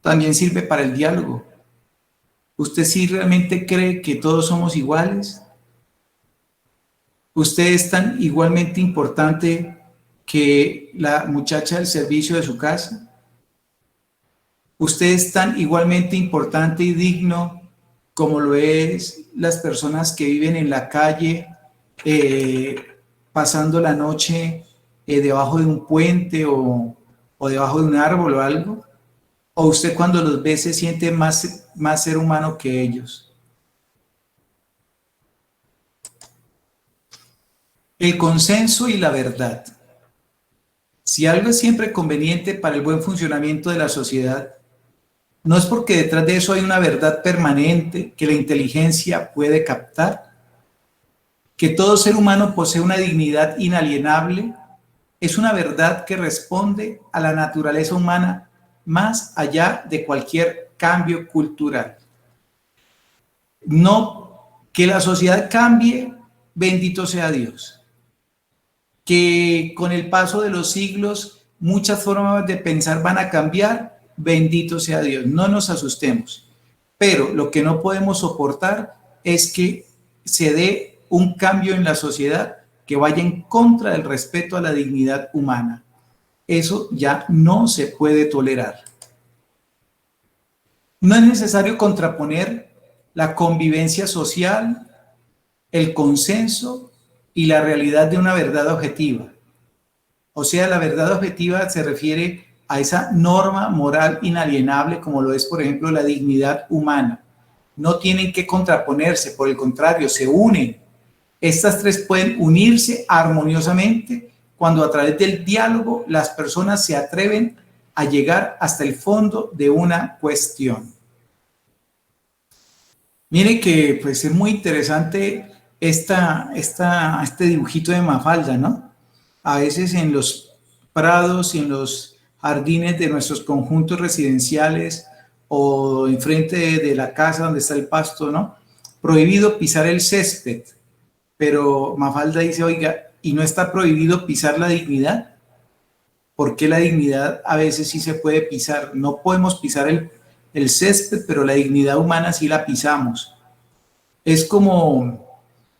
también sirve para el diálogo. ¿Usted sí realmente cree que todos somos iguales? ¿Usted es tan igualmente importante que la muchacha del servicio de su casa? ¿Usted es tan igualmente importante y digno como lo es las personas que viven en la calle, pasando la noche debajo de un puente o debajo de un árbol o algo? ¿O usted cuando los ve se siente más ser humano que ellos? El consenso y la verdad. Si algo es siempre conveniente para el buen funcionamiento de la sociedad, no es porque detrás de eso hay una verdad permanente que la inteligencia puede captar. Que todo ser humano posee una dignidad inalienable es una verdad que responde a la naturaleza humana más allá de cualquier cambio cultural. No, que la sociedad cambie, bendito sea Dios. Que con el paso de los siglos muchas formas de pensar van a cambiar, bendito sea Dios. No nos asustemos. Pero lo que no podemos soportar es que se dé un cambio en la sociedad que vaya en contra del respeto a la dignidad humana. Eso ya no se puede tolerar. No es necesario contraponer la convivencia social, el consenso y la realidad de una verdad objetiva. O sea, la verdad objetiva se refiere a esa norma moral inalienable como lo es, por ejemplo, la dignidad humana. No tienen que contraponerse, por el contrario, se unen. Estas tres pueden unirse armoniosamente cuando a través del diálogo las personas se atreven a llegar hasta el fondo de una cuestión. Mire que pues es muy interesante este dibujito de Mafalda, ¿no? A veces en los prados y en los jardines de nuestros conjuntos residenciales o enfrente de la casa donde está el pasto, ¿no? Prohibido pisar el césped. Pero Mafalda dice, oiga, y no está prohibido pisar la dignidad. ¿Por qué la dignidad a veces sí se puede pisar? No podemos pisar el césped, pero la dignidad humana sí la pisamos. Es como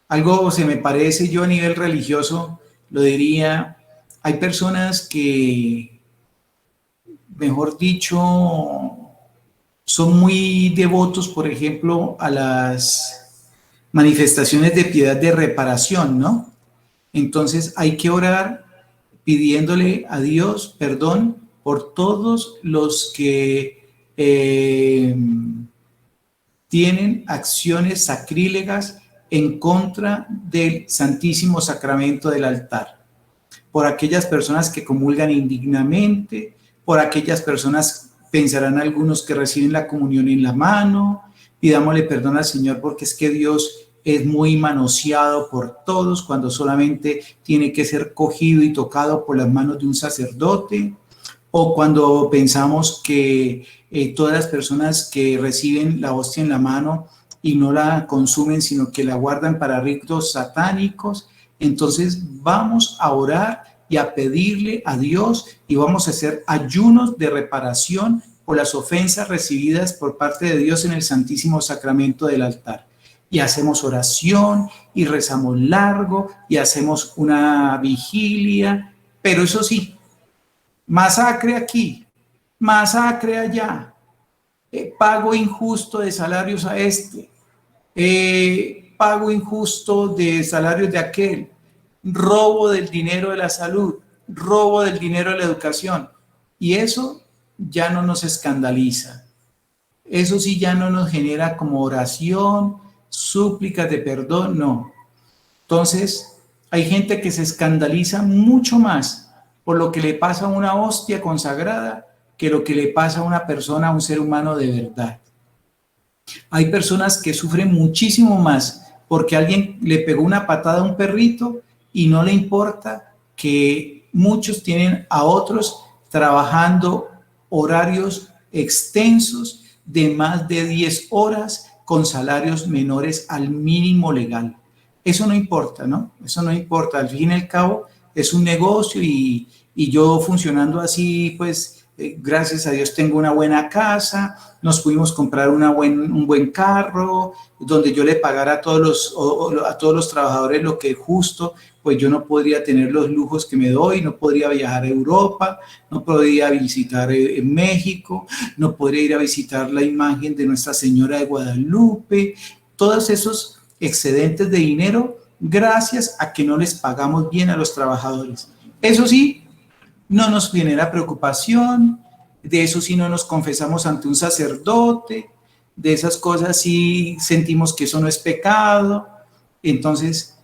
algo, se me parece, yo a nivel religioso lo diría, hay personas que, mejor dicho, son muy devotos, por ejemplo, a las manifestaciones de piedad de reparación, ¿no? Entonces hay que orar pidiéndole a Dios perdón por todos los que tienen acciones sacrílegas en contra del Santísimo Sacramento del altar, por aquellas personas que comulgan indignamente, por aquellas personas, pensarán algunos, que reciben la comunión en la mano. Pidámosle perdón al Señor porque es que Dios es muy manoseado por todos cuando solamente tiene que ser cogido y tocado por las manos de un sacerdote, o cuando pensamos que todas las personas que reciben la hostia en la mano y no la consumen, sino que la guardan para ritos satánicos. Entonces vamos a orar y a pedirle a Dios y vamos a hacer ayunos de reparación por las ofensas recibidas por parte de Dios en el Santísimo Sacramento del altar. Y hacemos oración y rezamos largo y hacemos una vigilia, pero eso sí, masacre aquí, masacre allá, pago injusto de salarios a este, pago injusto de salarios de aquel, robo del dinero de la salud, robo del dinero de la educación, y eso ya no nos escandaliza. Eso sí ya no nos genera como oración, súplicas de perdón, no. Entonces, hay gente que se escandaliza mucho más por lo que le pasa a una hostia consagrada que lo que le pasa a una persona, a un ser humano de verdad. Hay personas que sufren muchísimo más porque alguien le pegó una patada a un perrito y no le importa que muchos tienen a otros trabajando horarios extensos de más de 10 horas con salarios menores al mínimo legal. Eso no importa, ¿no? Eso no importa. Al fin y al cabo es un negocio y yo funcionando así, pues gracias a Dios tengo una buena casa, nos pudimos comprar un buen carro, donde yo le pagara a todos los trabajadores lo que es justo, pues yo no podría tener los lujos que me doy, no podría viajar a Europa, no podría visitar México, no podría ir a visitar la imagen de Nuestra Señora de Guadalupe, todos esos excedentes de dinero gracias a que no les pagamos bien a los trabajadores. Eso sí, no nos genera preocupación, de eso sí no nos confesamos ante un sacerdote, de esas cosas sí sentimos que eso no es pecado. Entonces,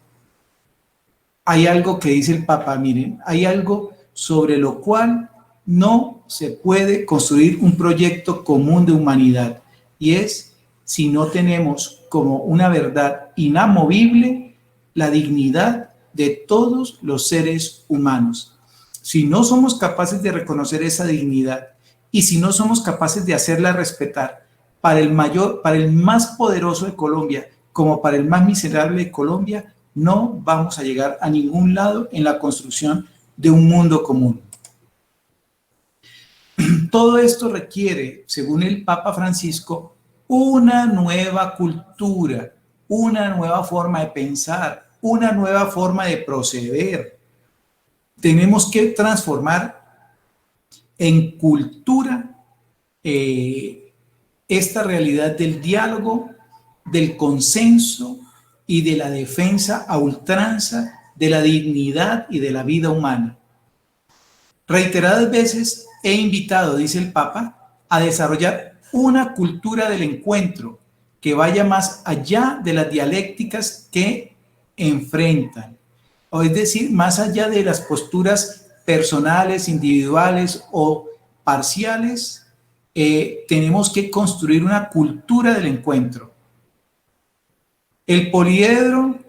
hay algo que dice el Papa, miren, hay algo sobre lo cual no se puede construir un proyecto común de humanidad, y es si no tenemos como una verdad inamovible la dignidad de todos los seres humanos. Si no somos capaces de reconocer esa dignidad y si no somos capaces de hacerla respetar para el más poderoso de Colombia como para el más miserable de Colombia, no vamos a llegar a ningún lado en la construcción de un mundo común. Todo esto requiere, según el Papa Francisco, una nueva cultura, una nueva forma de pensar, una nueva forma de proceder. Tenemos que transformar en cultura esta realidad del diálogo, del consenso y de la defensa a ultranza de la dignidad y de la vida humana. Reiteradas veces he invitado, dice el Papa, a desarrollar una cultura del encuentro que vaya más allá de las dialécticas que enfrentan, o es decir, más allá de las posturas personales, individuales o parciales. Tenemos que construir una cultura del encuentro. El poliedro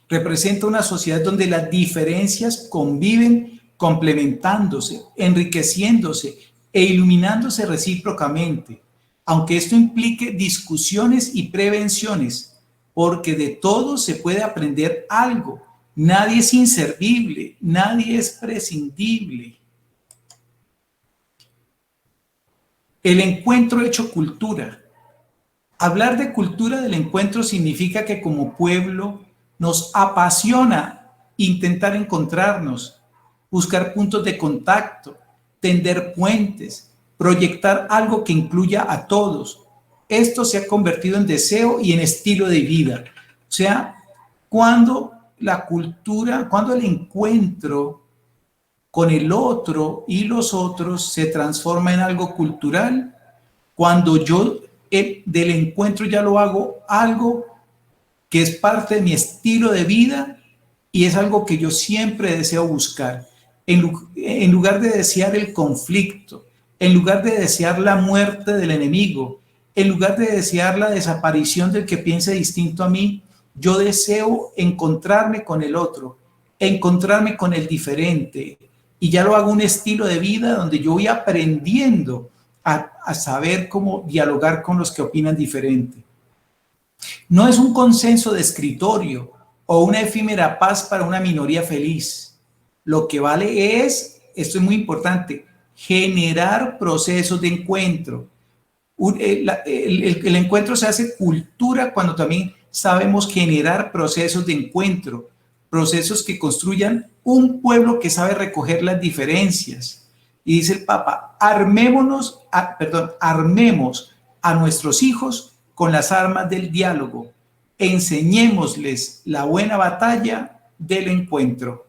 representa una sociedad donde las diferencias conviven complementándose, enriqueciéndose e iluminándose recíprocamente, aunque esto implique discusiones y prevenciones, porque de todo se puede aprender algo. Nadie es inservible, nadie es prescindible. El encuentro hecho cultura. Hablar de cultura del encuentro significa que como pueblo nos apasiona intentar encontrarnos, buscar puntos de contacto, tender puentes, proyectar algo que incluya a todos. Esto se ha convertido en deseo y en estilo de vida. O sea, cuando la cultura, cuando el encuentro con el otro y los otros se transforma en algo cultural, cuando yo del encuentro ya lo hago algo que es parte de mi estilo de vida y es algo que yo siempre deseo buscar. En lugar de desear el conflicto, en lugar de desear la muerte del enemigo, en lugar de desear la desaparición del que piense distinto a mí, yo deseo encontrarme con el otro, encontrarme con el diferente, y ya lo hago un estilo de vida donde yo voy aprendiendo a saber cómo dialogar con los que opinan diferente. No es un consenso de escritorio o una efímera paz para una minoría feliz. Lo que vale es, esto es muy importante, generar procesos de encuentro. El encuentro se hace cultura cuando también sabemos generar procesos de encuentro, procesos que construyan un pueblo que sabe recoger las diferencias. Y dice el Papa, armemos a nuestros hijos con las armas del diálogo, enseñémosles la buena batalla del encuentro.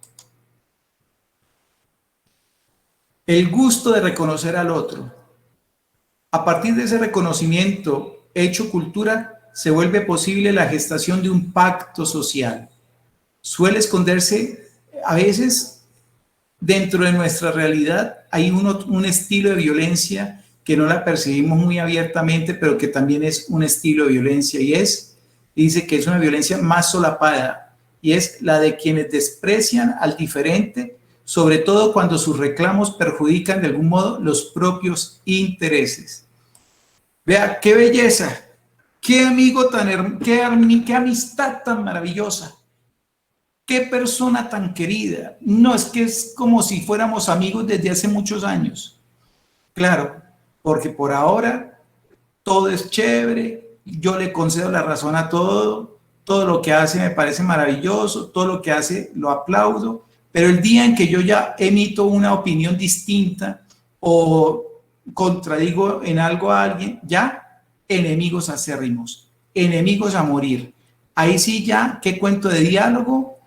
El gusto de reconocer al otro. A partir de ese reconocimiento hecho cultura, se vuelve posible la gestación de un pacto social. Suele esconderse, a veces, dentro de nuestra realidad, hay un estilo de violencia que no la percibimos muy abiertamente, pero que también es un estilo de violencia, y dice que es una violencia más solapada, y es la de quienes desprecian al diferente, sobre todo cuando sus reclamos perjudican de algún modo los propios intereses. Vea, qué belleza, qué amigo qué amistad tan maravillosa, qué persona tan querida. No, es que es como si fuéramos amigos desde hace muchos años. Claro, porque por ahora todo es chévere, yo le concedo la razón a todo lo que hace me parece maravilloso, todo lo que hace lo aplaudo, pero el día en que yo ya emito una opinión distinta o contradigo en algo a alguien, ya enemigos acérrimos, enemigos a morir. Ahí sí ya, ¿qué cuento de diálogo?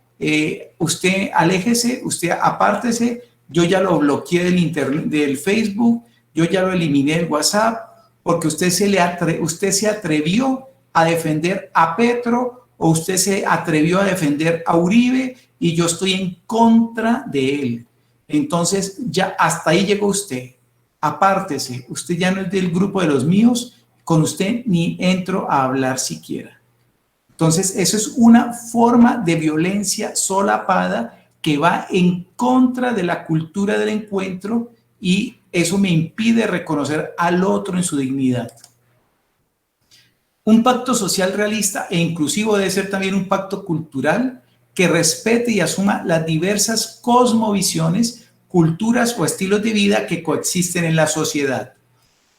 Usted aléjese, usted apártese, yo ya lo bloqueé del Facebook, yo ya lo eliminé del WhatsApp, porque usted se atrevió a defender a Petro, o usted se atrevió a defender a Uribe, y yo estoy en contra de él. Entonces ya hasta ahí llegó usted. Apártese, usted ya no es del grupo de los míos, con usted ni entro a hablar siquiera. Entonces, eso es una forma de violencia solapada que va en contra de la cultura del encuentro, y eso me impide reconocer al otro en su dignidad. Un pacto social realista e inclusivo debe ser también un pacto cultural que respete y asuma las diversas cosmovisiones, culturas o estilos de vida que coexisten en la sociedad.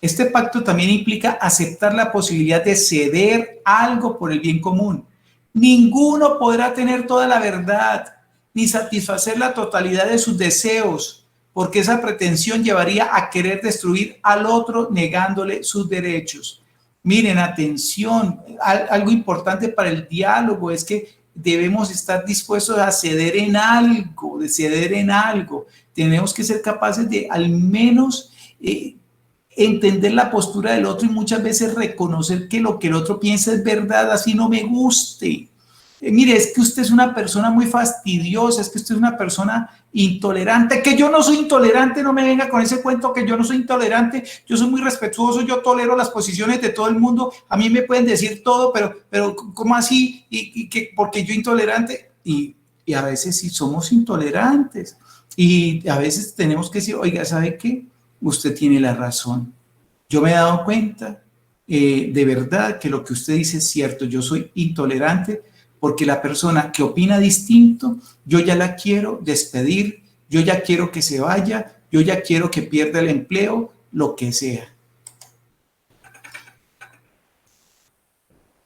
Este pacto también implica aceptar la posibilidad de ceder algo por el bien común. Ninguno podrá tener toda la verdad ni satisfacer la totalidad de sus deseos, porque esa pretensión llevaría a querer destruir al otro negándole sus derechos. Miren, atención, algo importante para el diálogo es que debemos estar dispuestos a ceder en algo, Tenemos que ser capaces de al menos entender la postura del otro y muchas veces reconocer que lo que el otro piensa es verdad, así no me guste. Mire, es que usted es una persona muy fastidiosa, es que usted es una persona intolerante, que yo no soy intolerante, no me venga con ese cuento que yo no soy intolerante, yo soy muy respetuoso, yo tolero las posiciones de todo el mundo, a mí me pueden decir todo, pero ¿cómo así? ¿Y que porque yo intolerante? Y a veces sí somos intolerantes, y a veces tenemos que decir, oiga, ¿sabe qué? Usted tiene la razón. Yo me he dado cuenta de verdad que lo que usted dice es cierto, yo soy intolerante porque la persona que opina distinto, yo ya la quiero despedir, yo ya quiero que se vaya, yo ya quiero que pierda el empleo, lo que sea.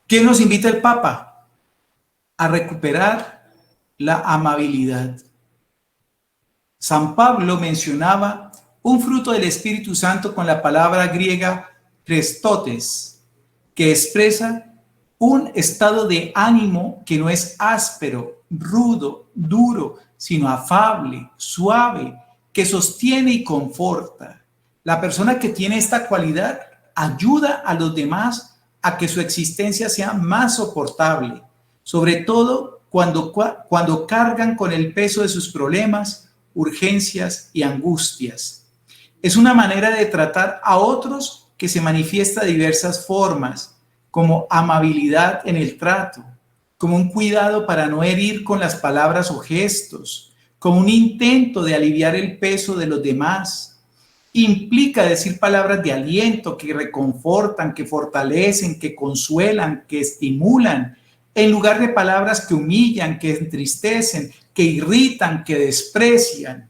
¿Qué nos invita el Papa? A recuperar la amabilidad. San Pablo mencionaba un fruto del Espíritu Santo con la palabra griega Christotes, que expresa un estado de ánimo que no es áspero, rudo, duro, sino afable, suave, que sostiene y conforta. La persona que tiene esta cualidad ayuda a los demás a que su existencia sea más soportable, sobre todo cuando cargan con el peso de sus problemas, urgencias y angustias. Es una manera de tratar a otros que se manifiesta de diversas formas, como amabilidad en el trato, como un cuidado para no herir con las palabras o gestos, como un intento de aliviar el peso de los demás. Implica decir palabras de aliento que reconfortan, que fortalecen, que consuelan, que estimulan, en lugar de palabras que humillan, que entristecen, que irritan, que desprecian.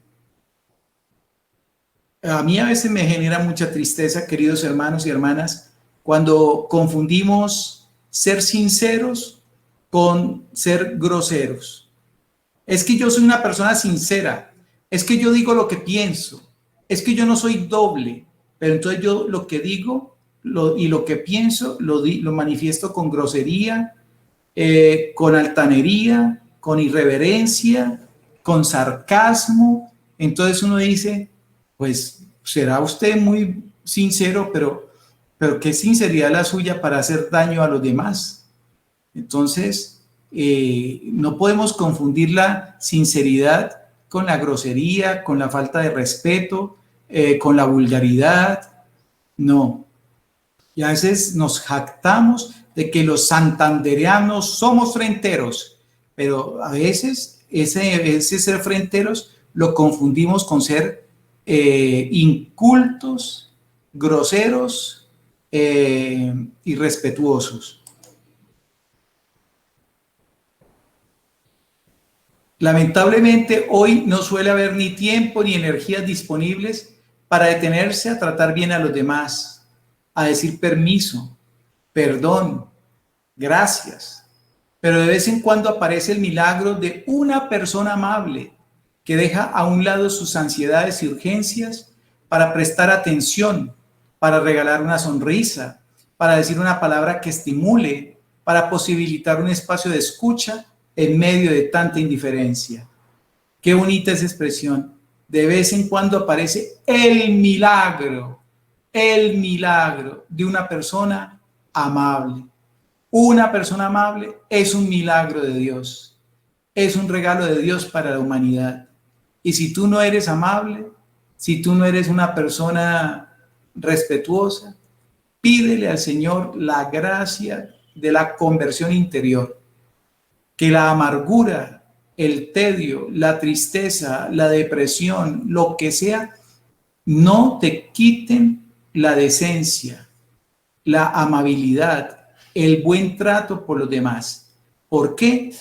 A mí a veces me genera mucha tristeza, queridos hermanos y hermanas, cuando confundimos ser sinceros con ser groseros. Es que yo soy una persona sincera, es que yo digo lo que pienso, es que yo no soy doble, pero entonces yo lo que digo y lo que pienso lo manifiesto con grosería, con altanería, con irreverencia, con sarcasmo. Entonces uno dice, pues será usted muy sincero, pero qué sinceridad la suya para hacer daño a los demás. Entonces, no podemos confundir la sinceridad con la grosería, con la falta de respeto, con la vulgaridad. No. Y a veces nos jactamos de que los santandereanos somos fronteros, pero a veces ese ser fronteros lo confundimos con ser incultos, groseros, irrespetuosos. Lamentablemente, hoy no suele haber ni tiempo ni energías disponibles para detenerse a tratar bien a los demás, a decir permiso, perdón, gracias. Pero de vez en cuando aparece el milagro de una persona amable que deja a un lado sus ansiedades y urgencias para prestar atención, para regalar una sonrisa, para decir una palabra que estimule, para posibilitar un espacio de escucha en medio de tanta indiferencia. Qué bonita esa expresión. De vez en cuando aparece el milagro de una persona amable. Una persona amable es un milagro de Dios, es un regalo de Dios para la humanidad. Y si tú no eres amable, si tú no eres una persona respetuosa, pídele al Señor la gracia de la conversión interior, que la amargura, el tedio, la tristeza, la depresión, lo que sea, no te quiten la decencia, la amabilidad, el buen trato por los demás. ¿Por qué?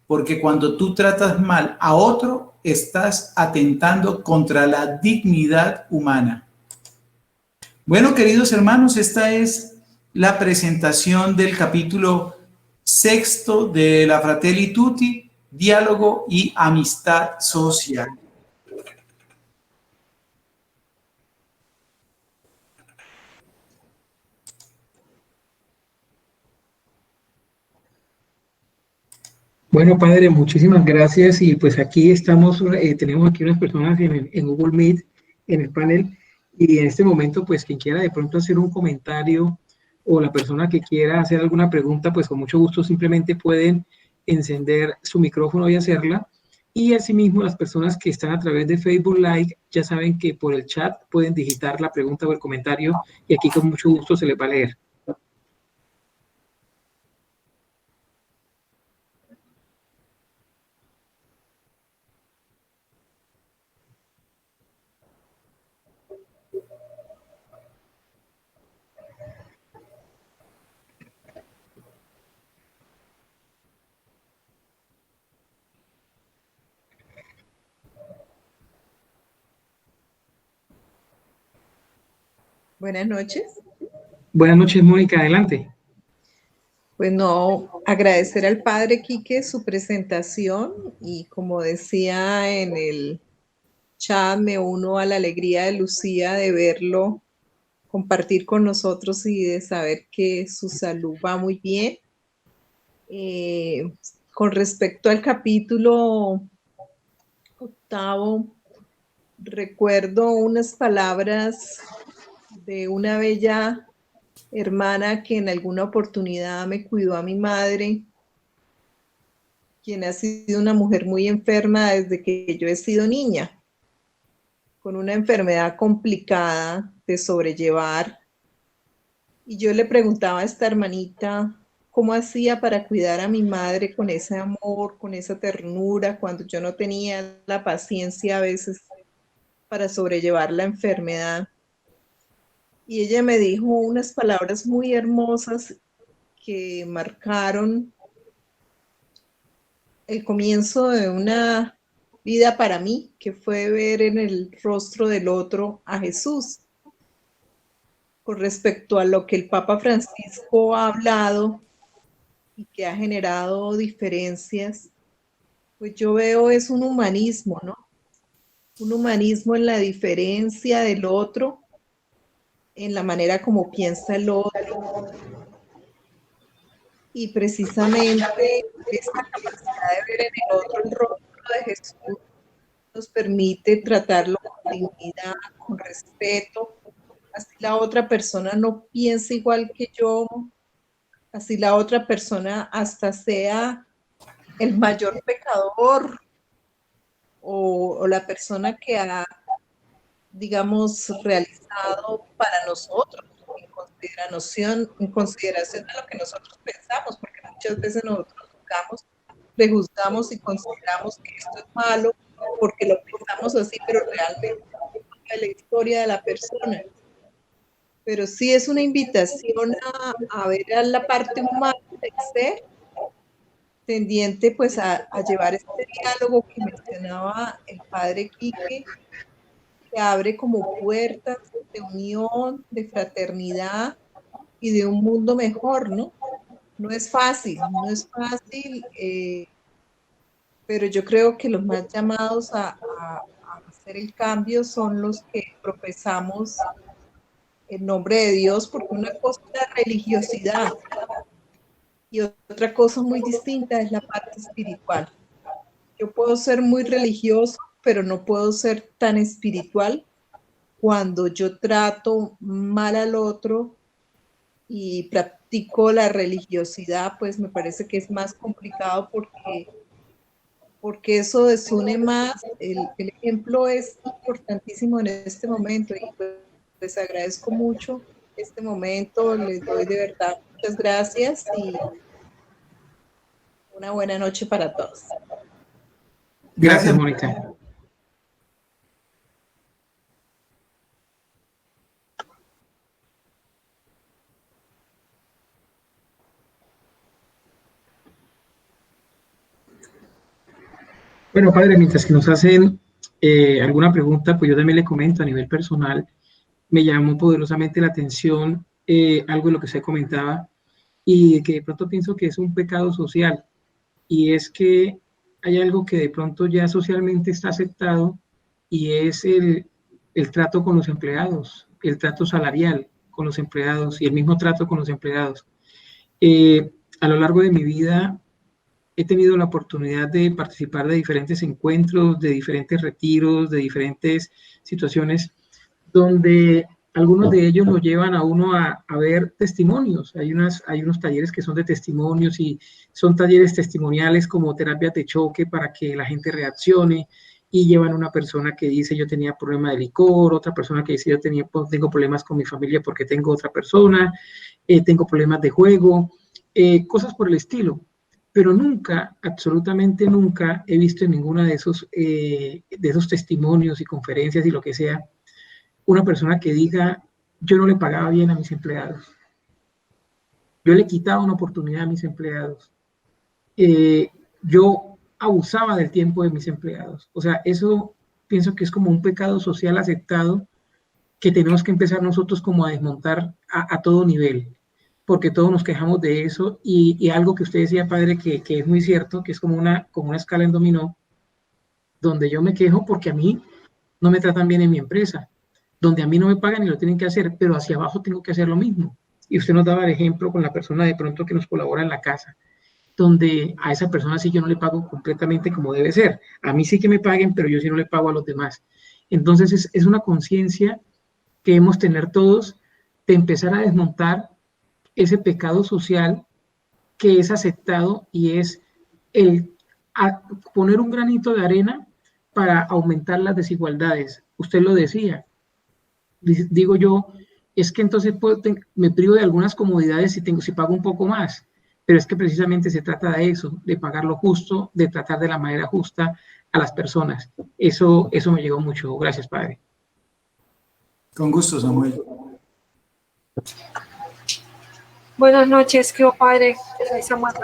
Porque cuando tú tratas mal a otro, estás atentando contra la dignidad humana. Bueno, queridos hermanos, esta es la presentación del capítulo sexto de la Fratelli Tutti, diálogo y amistad social. Bueno, padre, muchísimas gracias. Y pues aquí estamos, tenemos aquí unas personas en Google Meet, en el panel, y en este momento, pues quien quiera de pronto hacer un comentario o la persona que quiera hacer alguna pregunta, pues con mucho gusto simplemente pueden encender su micrófono y hacerla. Y asimismo, las personas que están a través de Facebook Live ya saben que por el chat pueden digitar la pregunta o el comentario y aquí con mucho gusto se les va a leer. Buenas noches. Buenas noches, Mónica, adelante. Pues no, agradecer al padre Quique su presentación y como decía en el chat, me uno a la alegría de Lucía de verlo compartir con nosotros y de saber que su salud va muy bien. Con respecto al capítulo 8, recuerdo unas palabras de una bella hermana que en alguna oportunidad me cuidó a mi madre, quien ha sido una mujer muy enferma desde que yo he sido niña, con una enfermedad complicada de sobrellevar. Y yo le preguntaba a esta hermanita cómo hacía para cuidar a mi madre con ese amor, con esa ternura, cuando yo no tenía la paciencia a veces para sobrellevar la enfermedad. Y ella me dijo unas palabras muy hermosas que marcaron el comienzo de una vida para mí, que fue ver en el rostro del otro a Jesús. Con respecto a lo que el Papa Francisco ha hablado y que ha generado diferencias, pues yo veo es un humanismo, ¿no? Un humanismo en la diferencia del otro, en la manera como piensa el otro. Y precisamente esta capacidad de ver en el otro el rostro de Jesús nos permite tratarlo con dignidad, con respeto, así la otra persona no piensa igual que yo, así la otra persona hasta sea el mayor pecador o la persona que ha, digamos, realizado para nosotros en consideración de lo que nosotros pensamos, porque muchas veces nosotros prejuzgamos y consideramos que esto es malo porque lo pensamos así, pero realmente es la historia de la persona. Pero sí es una invitación a ver a la parte humana del ser, tendiente pues a llevar este diálogo que mencionaba el padre Quique, que abre como puertas de unión, de fraternidad y de un mundo mejor, ¿no? No es fácil, pero yo creo que los más llamados a hacer el cambio son los que profesamos el nombre de Dios, porque una cosa es la religiosidad y otra cosa muy distinta es la parte espiritual. Yo puedo ser muy religioso, pero no puedo ser tan espiritual cuando yo trato mal al otro y practico la religiosidad, pues me parece que es más complicado porque eso desune más. El ejemplo es importantísimo en este momento y pues les agradezco mucho este momento, les doy de verdad muchas gracias y una buena noche para todos. Gracias, Mónica. Bueno, padre, mientras que nos hacen alguna pregunta, pues yo también le comento a nivel personal, me llamó poderosamente la atención algo de lo que usted comentaba y que de pronto pienso que es un pecado social, y es que hay algo que de pronto ya socialmente está aceptado y es el trato con los empleados, el trato salarial con los empleados y el mismo trato con los empleados. A lo largo de mi vida he tenido la oportunidad de participar de diferentes encuentros, de diferentes retiros, de diferentes situaciones donde algunos de ellos lo llevan a uno a ver testimonios. Hay unos talleres que son de testimonios y son talleres testimoniales como terapias de choque para que la gente reaccione, y llevan una persona que dice yo tenía problema de licor, otra persona que dice yo tengo problemas con mi familia porque tengo otra persona, tengo problemas de juego, cosas por el estilo. Pero nunca, absolutamente nunca, he visto en ninguna de esos testimonios y conferencias y lo que sea, una persona que diga, yo no le pagaba bien a mis empleados, yo le quitaba una oportunidad a mis empleados, yo abusaba del tiempo de mis empleados. O sea, eso pienso que es como un pecado social aceptado que tenemos que empezar nosotros como a desmontar a todo nivel, porque todos nos quejamos de eso y algo que usted decía, padre, que es muy cierto, que es como una escala en dominó, donde yo me quejo porque a mí no me tratan bien en mi empresa, donde a mí no me pagan y lo tienen que hacer, pero hacia abajo tengo que hacer lo mismo. Y usted nos daba el ejemplo con la persona de pronto que nos colabora en la casa, donde a esa persona sí yo no le pago completamente como debe ser. A mí sí que me paguen, pero yo sí no le pago a los demás. Entonces es una conciencia que debemos tener todos de empezar a desmontar ese pecado social que es aceptado y es el poner un granito de arena para aumentar las desigualdades. Usted lo decía, digo yo, es que entonces me privo de algunas comodidades si pago un poco más, pero es que precisamente se trata de eso, de pagar lo justo, de tratar de la manera justa a las personas. Eso me llegó mucho. Gracias, padre. Con gusto, Samuel. Buenas noches, ¿qué padre? Soy Samuel.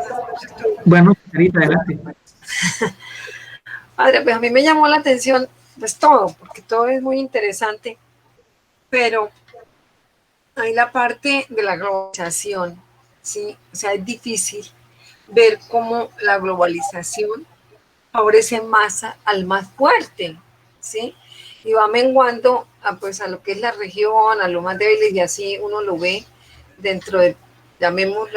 Bueno, Carita, adelante. Padre, pues a mí me llamó la atención, pues todo, porque todo es muy interesante, pero hay la parte de la globalización, ¿sí? O sea, es difícil ver cómo la globalización favorece más al más fuerte, ¿sí? Y va menguando pues, a lo que es la región, a lo más débil, y así uno lo ve dentro de, llamemos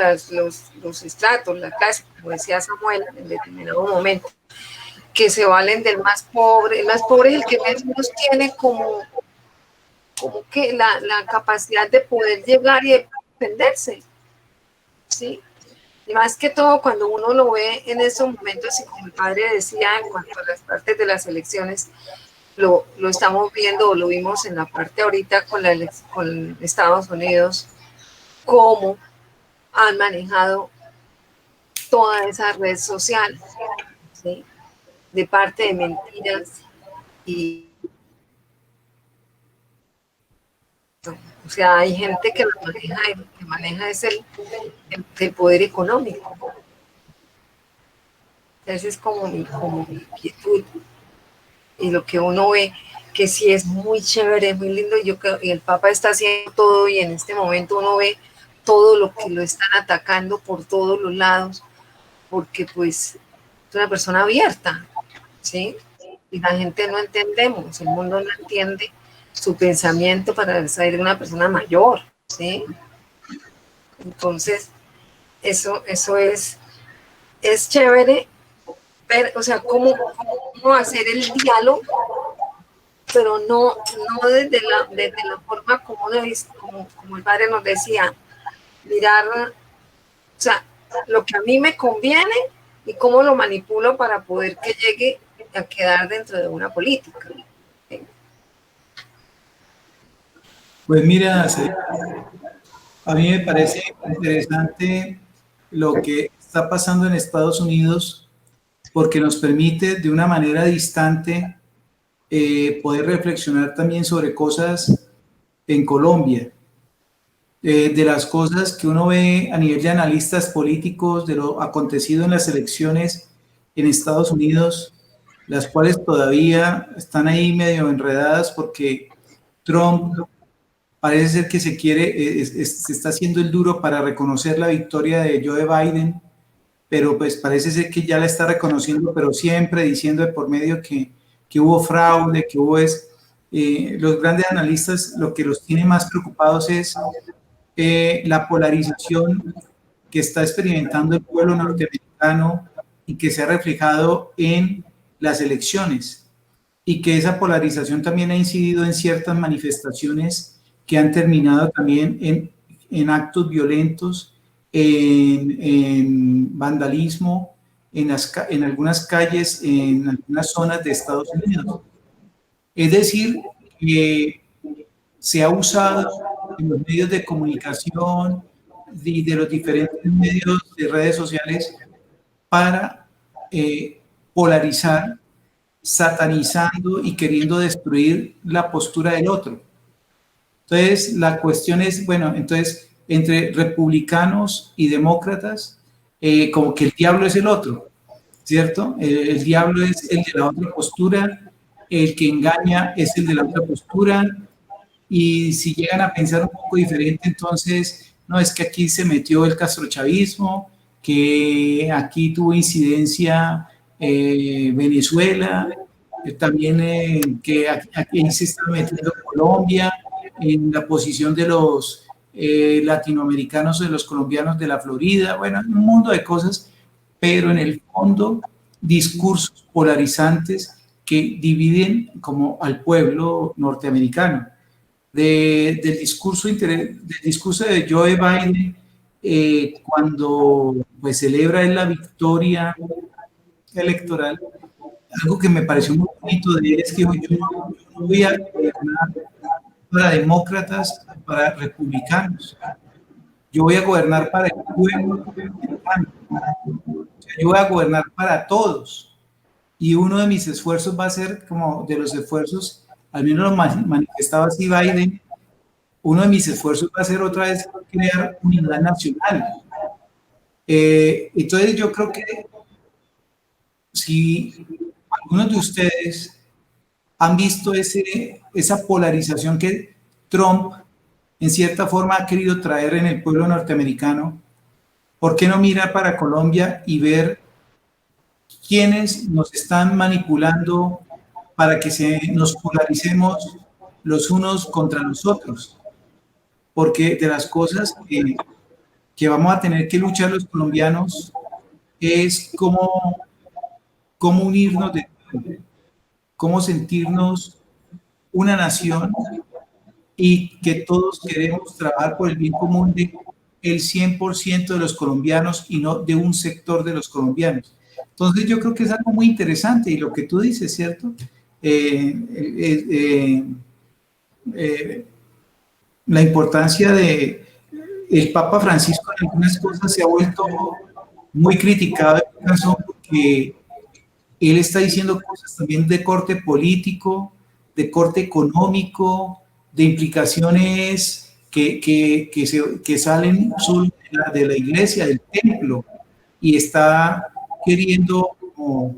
los estratos, la clase, como decía Samuel, en determinado momento, que se valen del más pobre. El más pobre es el que menos tiene como que la capacidad de poder llegar y de defenderse, ¿sí? Y más que todo cuando uno lo ve en esos momentos, y como el padre decía en cuanto a las partes de las elecciones, lo estamos viendo, o lo vimos en la parte ahorita con Estados Unidos, cómo han manejado toda esa red social, ¿sí? De parte de mentiras y o sea, hay gente que lo maneja, y lo que maneja es el poder económico. Esa es como mi inquietud. Y lo que uno ve, que sí es muy chévere, es muy lindo, y el Papa está haciendo todo, y en este momento uno ve todo lo que lo están atacando por todos los lados, porque pues es una persona abierta, ¿sí? Y la gente no entendemos, el mundo no entiende su pensamiento para ser una persona mayor, ¿sí? Entonces, eso es chévere ver, o sea, cómo hacer el diálogo, pero no desde la forma como el padre nos decía, mirar, o sea, lo que a mí me conviene y cómo lo manipulo para poder que llegue a quedar dentro de una política. ¿Sí? Pues mira, a mí me parece interesante lo que está pasando en Estados Unidos, porque nos permite de una manera distante poder reflexionar también sobre cosas en Colombia, de las cosas que uno ve a nivel de analistas políticos, de lo acontecido en las elecciones en Estados Unidos, las cuales todavía están ahí medio enredadas porque Trump parece ser que se está haciendo el duro para reconocer la victoria de Joe Biden, pero pues parece ser que ya la está reconociendo, pero siempre diciendo de por medio que hubo fraude, que hubo los grandes analistas lo que los tiene más preocupados es la polarización que está experimentando el pueblo norteamericano y que se ha reflejado en las elecciones, y que esa polarización también ha incidido en ciertas manifestaciones que han terminado también en actos violentos, en vandalismo, en algunas calles, en algunas zonas de Estados Unidos. Es decir, que se ha usado en los medios de comunicación y de los diferentes medios de redes sociales para polarizar, satanizando y queriendo destruir la postura del otro. Entonces, la cuestión es, bueno, entonces, entre republicanos y demócratas, como que el diablo es el otro, ¿cierto? El diablo es el de la otra postura, el que engaña es el de la otra postura, y si llegan a pensar un poco diferente, entonces, no, es que aquí se metió el castrochavismo, que aquí tuvo incidencia Venezuela, también que aquí se está metiendo Colombia, en la posición de los latinoamericanos o de los colombianos de la Florida, bueno, un mundo de cosas, pero en el fondo discursos polarizantes que dividen como al pueblo norteamericano. Del discurso de Joe Biden, cuando pues celebra la victoria electoral, algo que me pareció muy bonito de él es que yo no voy a gobernar para demócratas, para republicanos. Yo voy a gobernar para el pueblo americano. Yo voy a gobernar para todos. Y uno de mis esfuerzos va a ser, como de los esfuerzos, al menos lo manifestaba así Biden, uno de mis esfuerzos va a ser otra vez crear unidad nacional. Entonces yo creo que si algunos de ustedes han visto esa polarización que Trump en cierta forma ha querido traer en el pueblo norteamericano, ¿por qué no mirar para Colombia y ver quiénes nos están manipulando para que nos polaricemos los unos contra los otros? Porque de las cosas que vamos a tener que luchar los colombianos es cómo unirnos, cómo sentirnos una nación y que todos queremos trabajar por el bien común de el 100% de los colombianos y no de un sector de los colombianos. Entonces yo creo que es algo muy interesante y lo que tú dices, ¿cierto? La importancia de el Papa Francisco en algunas cosas se ha vuelto muy criticado en mi caso porque él está diciendo cosas también de corte político, de corte económico, de implicaciones que salen solo de la iglesia, del templo, y está queriendo como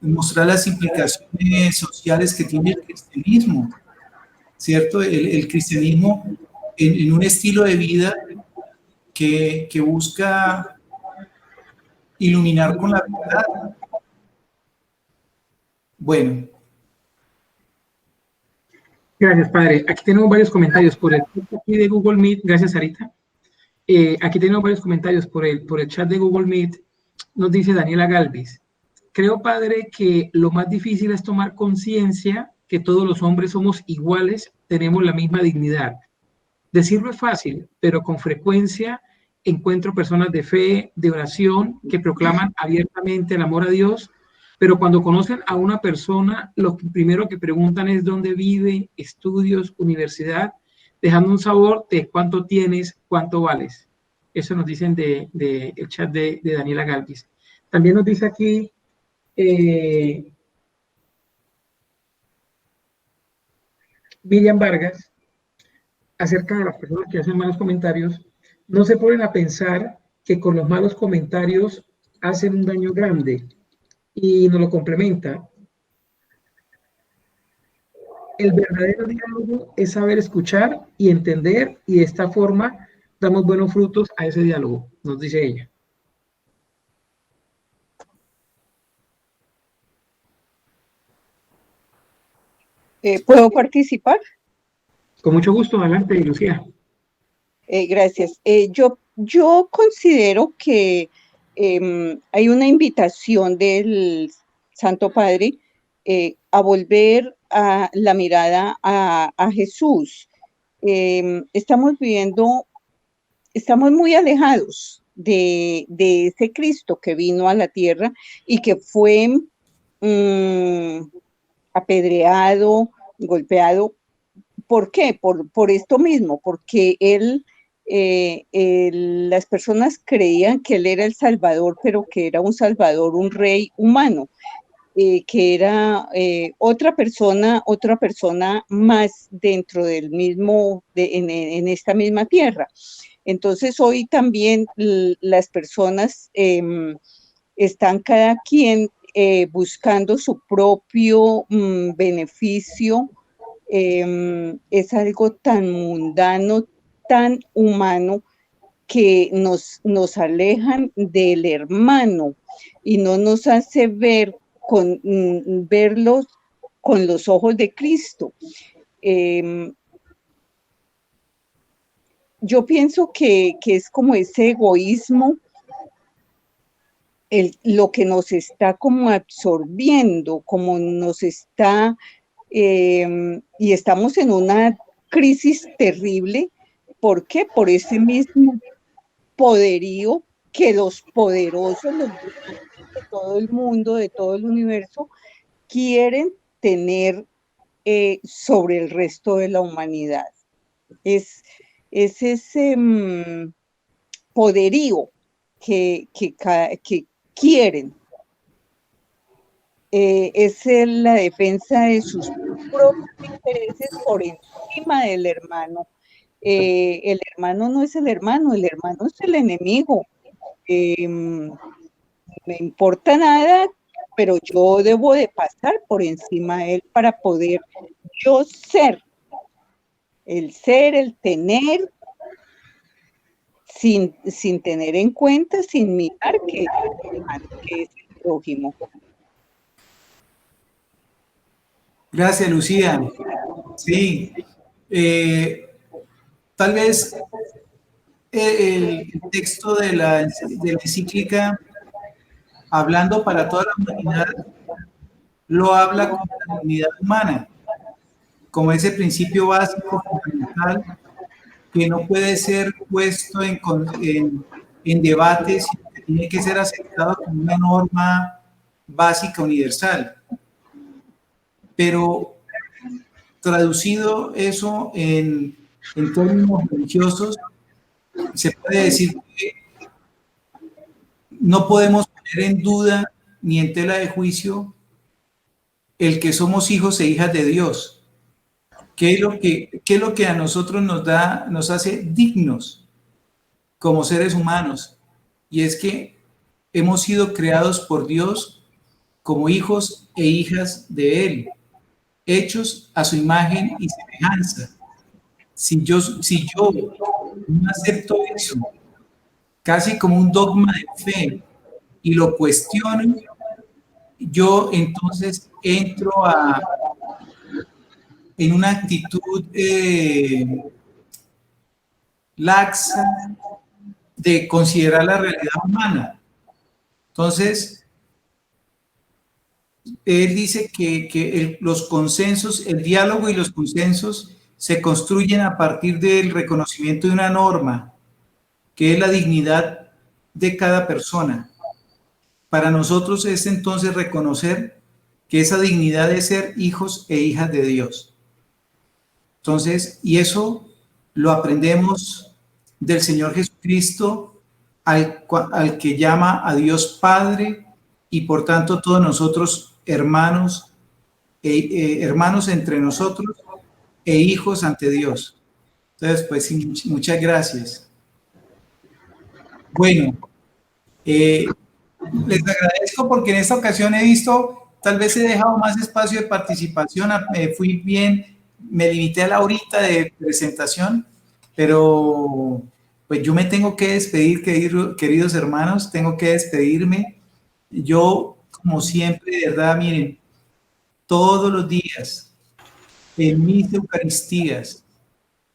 mostrar las implicaciones sociales que tiene el cristianismo, ¿cierto? El cristianismo en un estilo de vida que busca iluminar con la verdad. Bueno. Gracias, padre. Aquí tenemos varios comentarios por el chat aquí de Google Meet. Gracias, Sarita. Aquí tenemos varios comentarios por el chat de Google Meet. Nos dice Daniela Galvis. Creo, padre, que lo más difícil es tomar conciencia que todos los hombres somos iguales, tenemos la misma dignidad. Decirlo es fácil, pero con frecuencia encuentro personas de fe, de oración, que proclaman abiertamente el amor a Dios, pero cuando conocen a una persona, lo primero que preguntan es dónde vive, estudios, universidad, dejando un sabor de cuánto tienes, cuánto vales. Eso nos dicen el chat de Daniela Galvis. También nos dice aquí Miriam Vargas, acerca de las personas que hacen malos comentarios, no se ponen a pensar que con los malos comentarios hacen un daño grande y nos lo complementa. El verdadero diálogo es saber escuchar y entender, y de esta forma damos buenos frutos a ese diálogo, nos dice ella. ¿Puedo participar? Con mucho gusto, adelante, Lucía. Gracias. Yo considero que hay una invitación del Santo Padre a volver a la mirada a Jesús. Estamos muy alejados de ese Cristo que vino a la tierra y que fue apedreado, golpeado. ¿Por qué? Por esto mismo, porque las personas creían que él era el Salvador, pero que era un Salvador, un rey humano, que era otra persona más dentro del mismo, en esta misma tierra. Entonces hoy también las personas están cada quien buscando su propio beneficio es algo tan mundano, tan humano, que nos alejan del hermano y no nos hace verlos con los ojos de Cristo. Yo pienso que es como ese egoísmo lo que nos está como absorbiendo, como nos está, y estamos en una crisis terrible. ¿Por qué? Por ese mismo poderío que los poderosos, los de todo el mundo, de todo el universo, quieren tener sobre el resto de la humanidad. Es ese poderío que quieren. Es la defensa de sus propios intereses por encima del hermano. El hermano no es el hermano es el enemigo. Me importa nada, pero yo debo de pasar por encima de él para poder yo ser, el tener, sin tener en cuenta, sin mirar que es el prójimo. Gracias, Lucía. Sí, tal vez el texto de la encíclica, hablando para toda la humanidad, lo habla con la dignidad humana, como ese principio básico, fundamental, que no puede ser puesto en debate, sino que tiene que ser aceptado como una norma básica universal. Pero traducido eso en términos religiosos, se puede decir que no podemos poner en duda ni en tela de juicio el que somos hijos e hijas de Dios. ¿Qué es lo que a nosotros nos hace dignos como seres humanos? Y es que hemos sido creados por Dios como hijos e hijas de Él, hechos a su imagen y semejanza. Si yo no acepto eso, casi como un dogma de fe, y lo cuestiono, yo entonces entro en una actitud laxa de considerar la realidad humana. Entonces, él dice que los consensos, el diálogo y los consensos se construyen a partir del reconocimiento de una norma, que es la dignidad de cada persona. Para nosotros es entonces reconocer que esa dignidad es ser hijos e hijas de Dios. Entonces, y eso lo aprendemos del Señor Jesucristo, al que llama a Dios Padre, y por tanto todos nosotros hermanos, hermanos entre nosotros e hijos ante Dios. Entonces, pues sí, muchas gracias. Bueno, les agradezco porque en esta ocasión he visto, tal vez he dejado más espacio de participación, fui bien, me limité a la horita de presentación, pero pues yo me tengo que despedir, queridos hermanos, tengo que despedirme. Yo, como siempre, de verdad, miren, todos los días, en mis Eucaristías,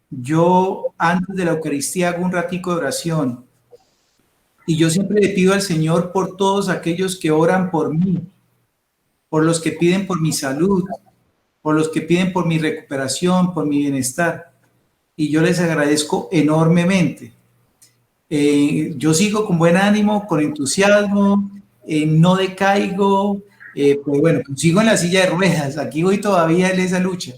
yo antes de la Eucaristía hago un ratico de oración, y yo siempre le pido al Señor por todos aquellos que oran por mí, por los que piden por mi salud, por los que piden por mi recuperación, por mi bienestar. Y yo les agradezco enormemente. Yo sigo con buen ánimo, con entusiasmo, no decaigo, pues bueno, sigo en la silla de ruedas, aquí voy todavía en esa lucha.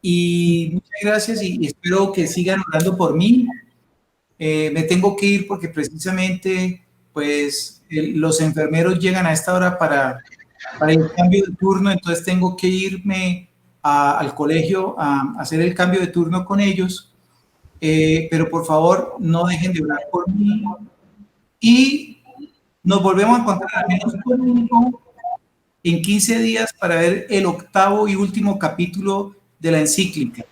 Y muchas gracias y espero que sigan orando por mí. Me tengo que ir porque precisamente pues los enfermeros llegan a esta hora para el cambio de turno, entonces tengo que irme al colegio a hacer el cambio de turno con ellos, pero por favor no dejen de orar por mí y nos volvemos a encontrar al menos conmigo en 15 días para ver el 8º y último capítulo de la encíclica.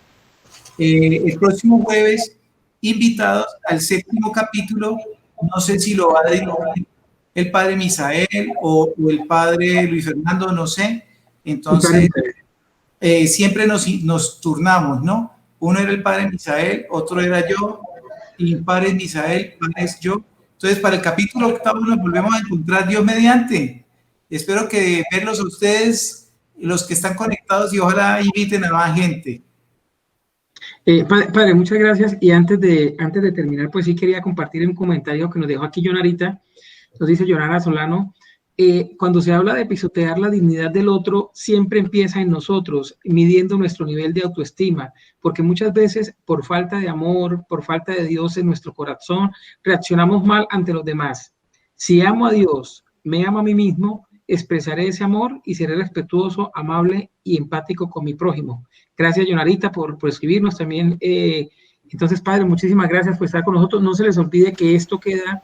El próximo jueves, invitados al 7º capítulo, no sé si lo va a dirigir el padre Misael o el padre Luis Fernando, no sé. Entonces, siempre nos turnamos, ¿no? Uno era el padre Misael, otro era yo, y el padre Misael, padre es yo. Entonces, para el capítulo 8 nos volvemos a encontrar, Dios mediante. Espero que verlos a ustedes, los que están conectados, y ojalá inviten a más gente. Padre, muchas gracias. Y antes de terminar, pues sí quería compartir un comentario que nos dejó aquí Jonarita. Nos dice Jonara Solano, cuando se habla de pisotear la dignidad del otro, siempre empieza en nosotros, midiendo nuestro nivel de autoestima, porque muchas veces por falta de amor, por falta de Dios en nuestro corazón, reaccionamos mal ante los demás. Si amo a Dios, me amo a mí mismo, expresaré ese amor y seré respetuoso, amable y empático con mi prójimo. Gracias, Jonarita, por escribirnos también. Entonces, Padre, muchísimas gracias por estar con nosotros. No se les olvide que esto queda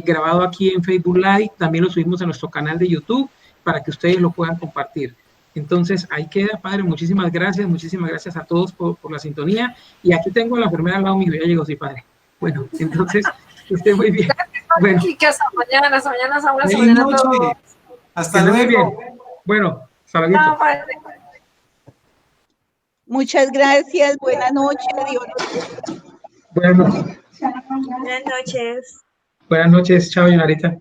grabado aquí en Facebook Live, también lo subimos a nuestro canal de YouTube para que ustedes lo puedan compartir. Entonces, ahí queda, Padre, muchísimas gracias a todos por la sintonía, y aquí tengo a la enfermera al lado mío, ya llegó, sí, Padre. Bueno, entonces, que esté muy bien. Bueno, hasta mañana, Feliz noche. Hasta luego. Bien. Bueno, hasta luego. Chao, Padre. Muchas gracias, buenas noches, Dios. Buenas noches. Buenas noches. Buenas noches, chao, Jonarita.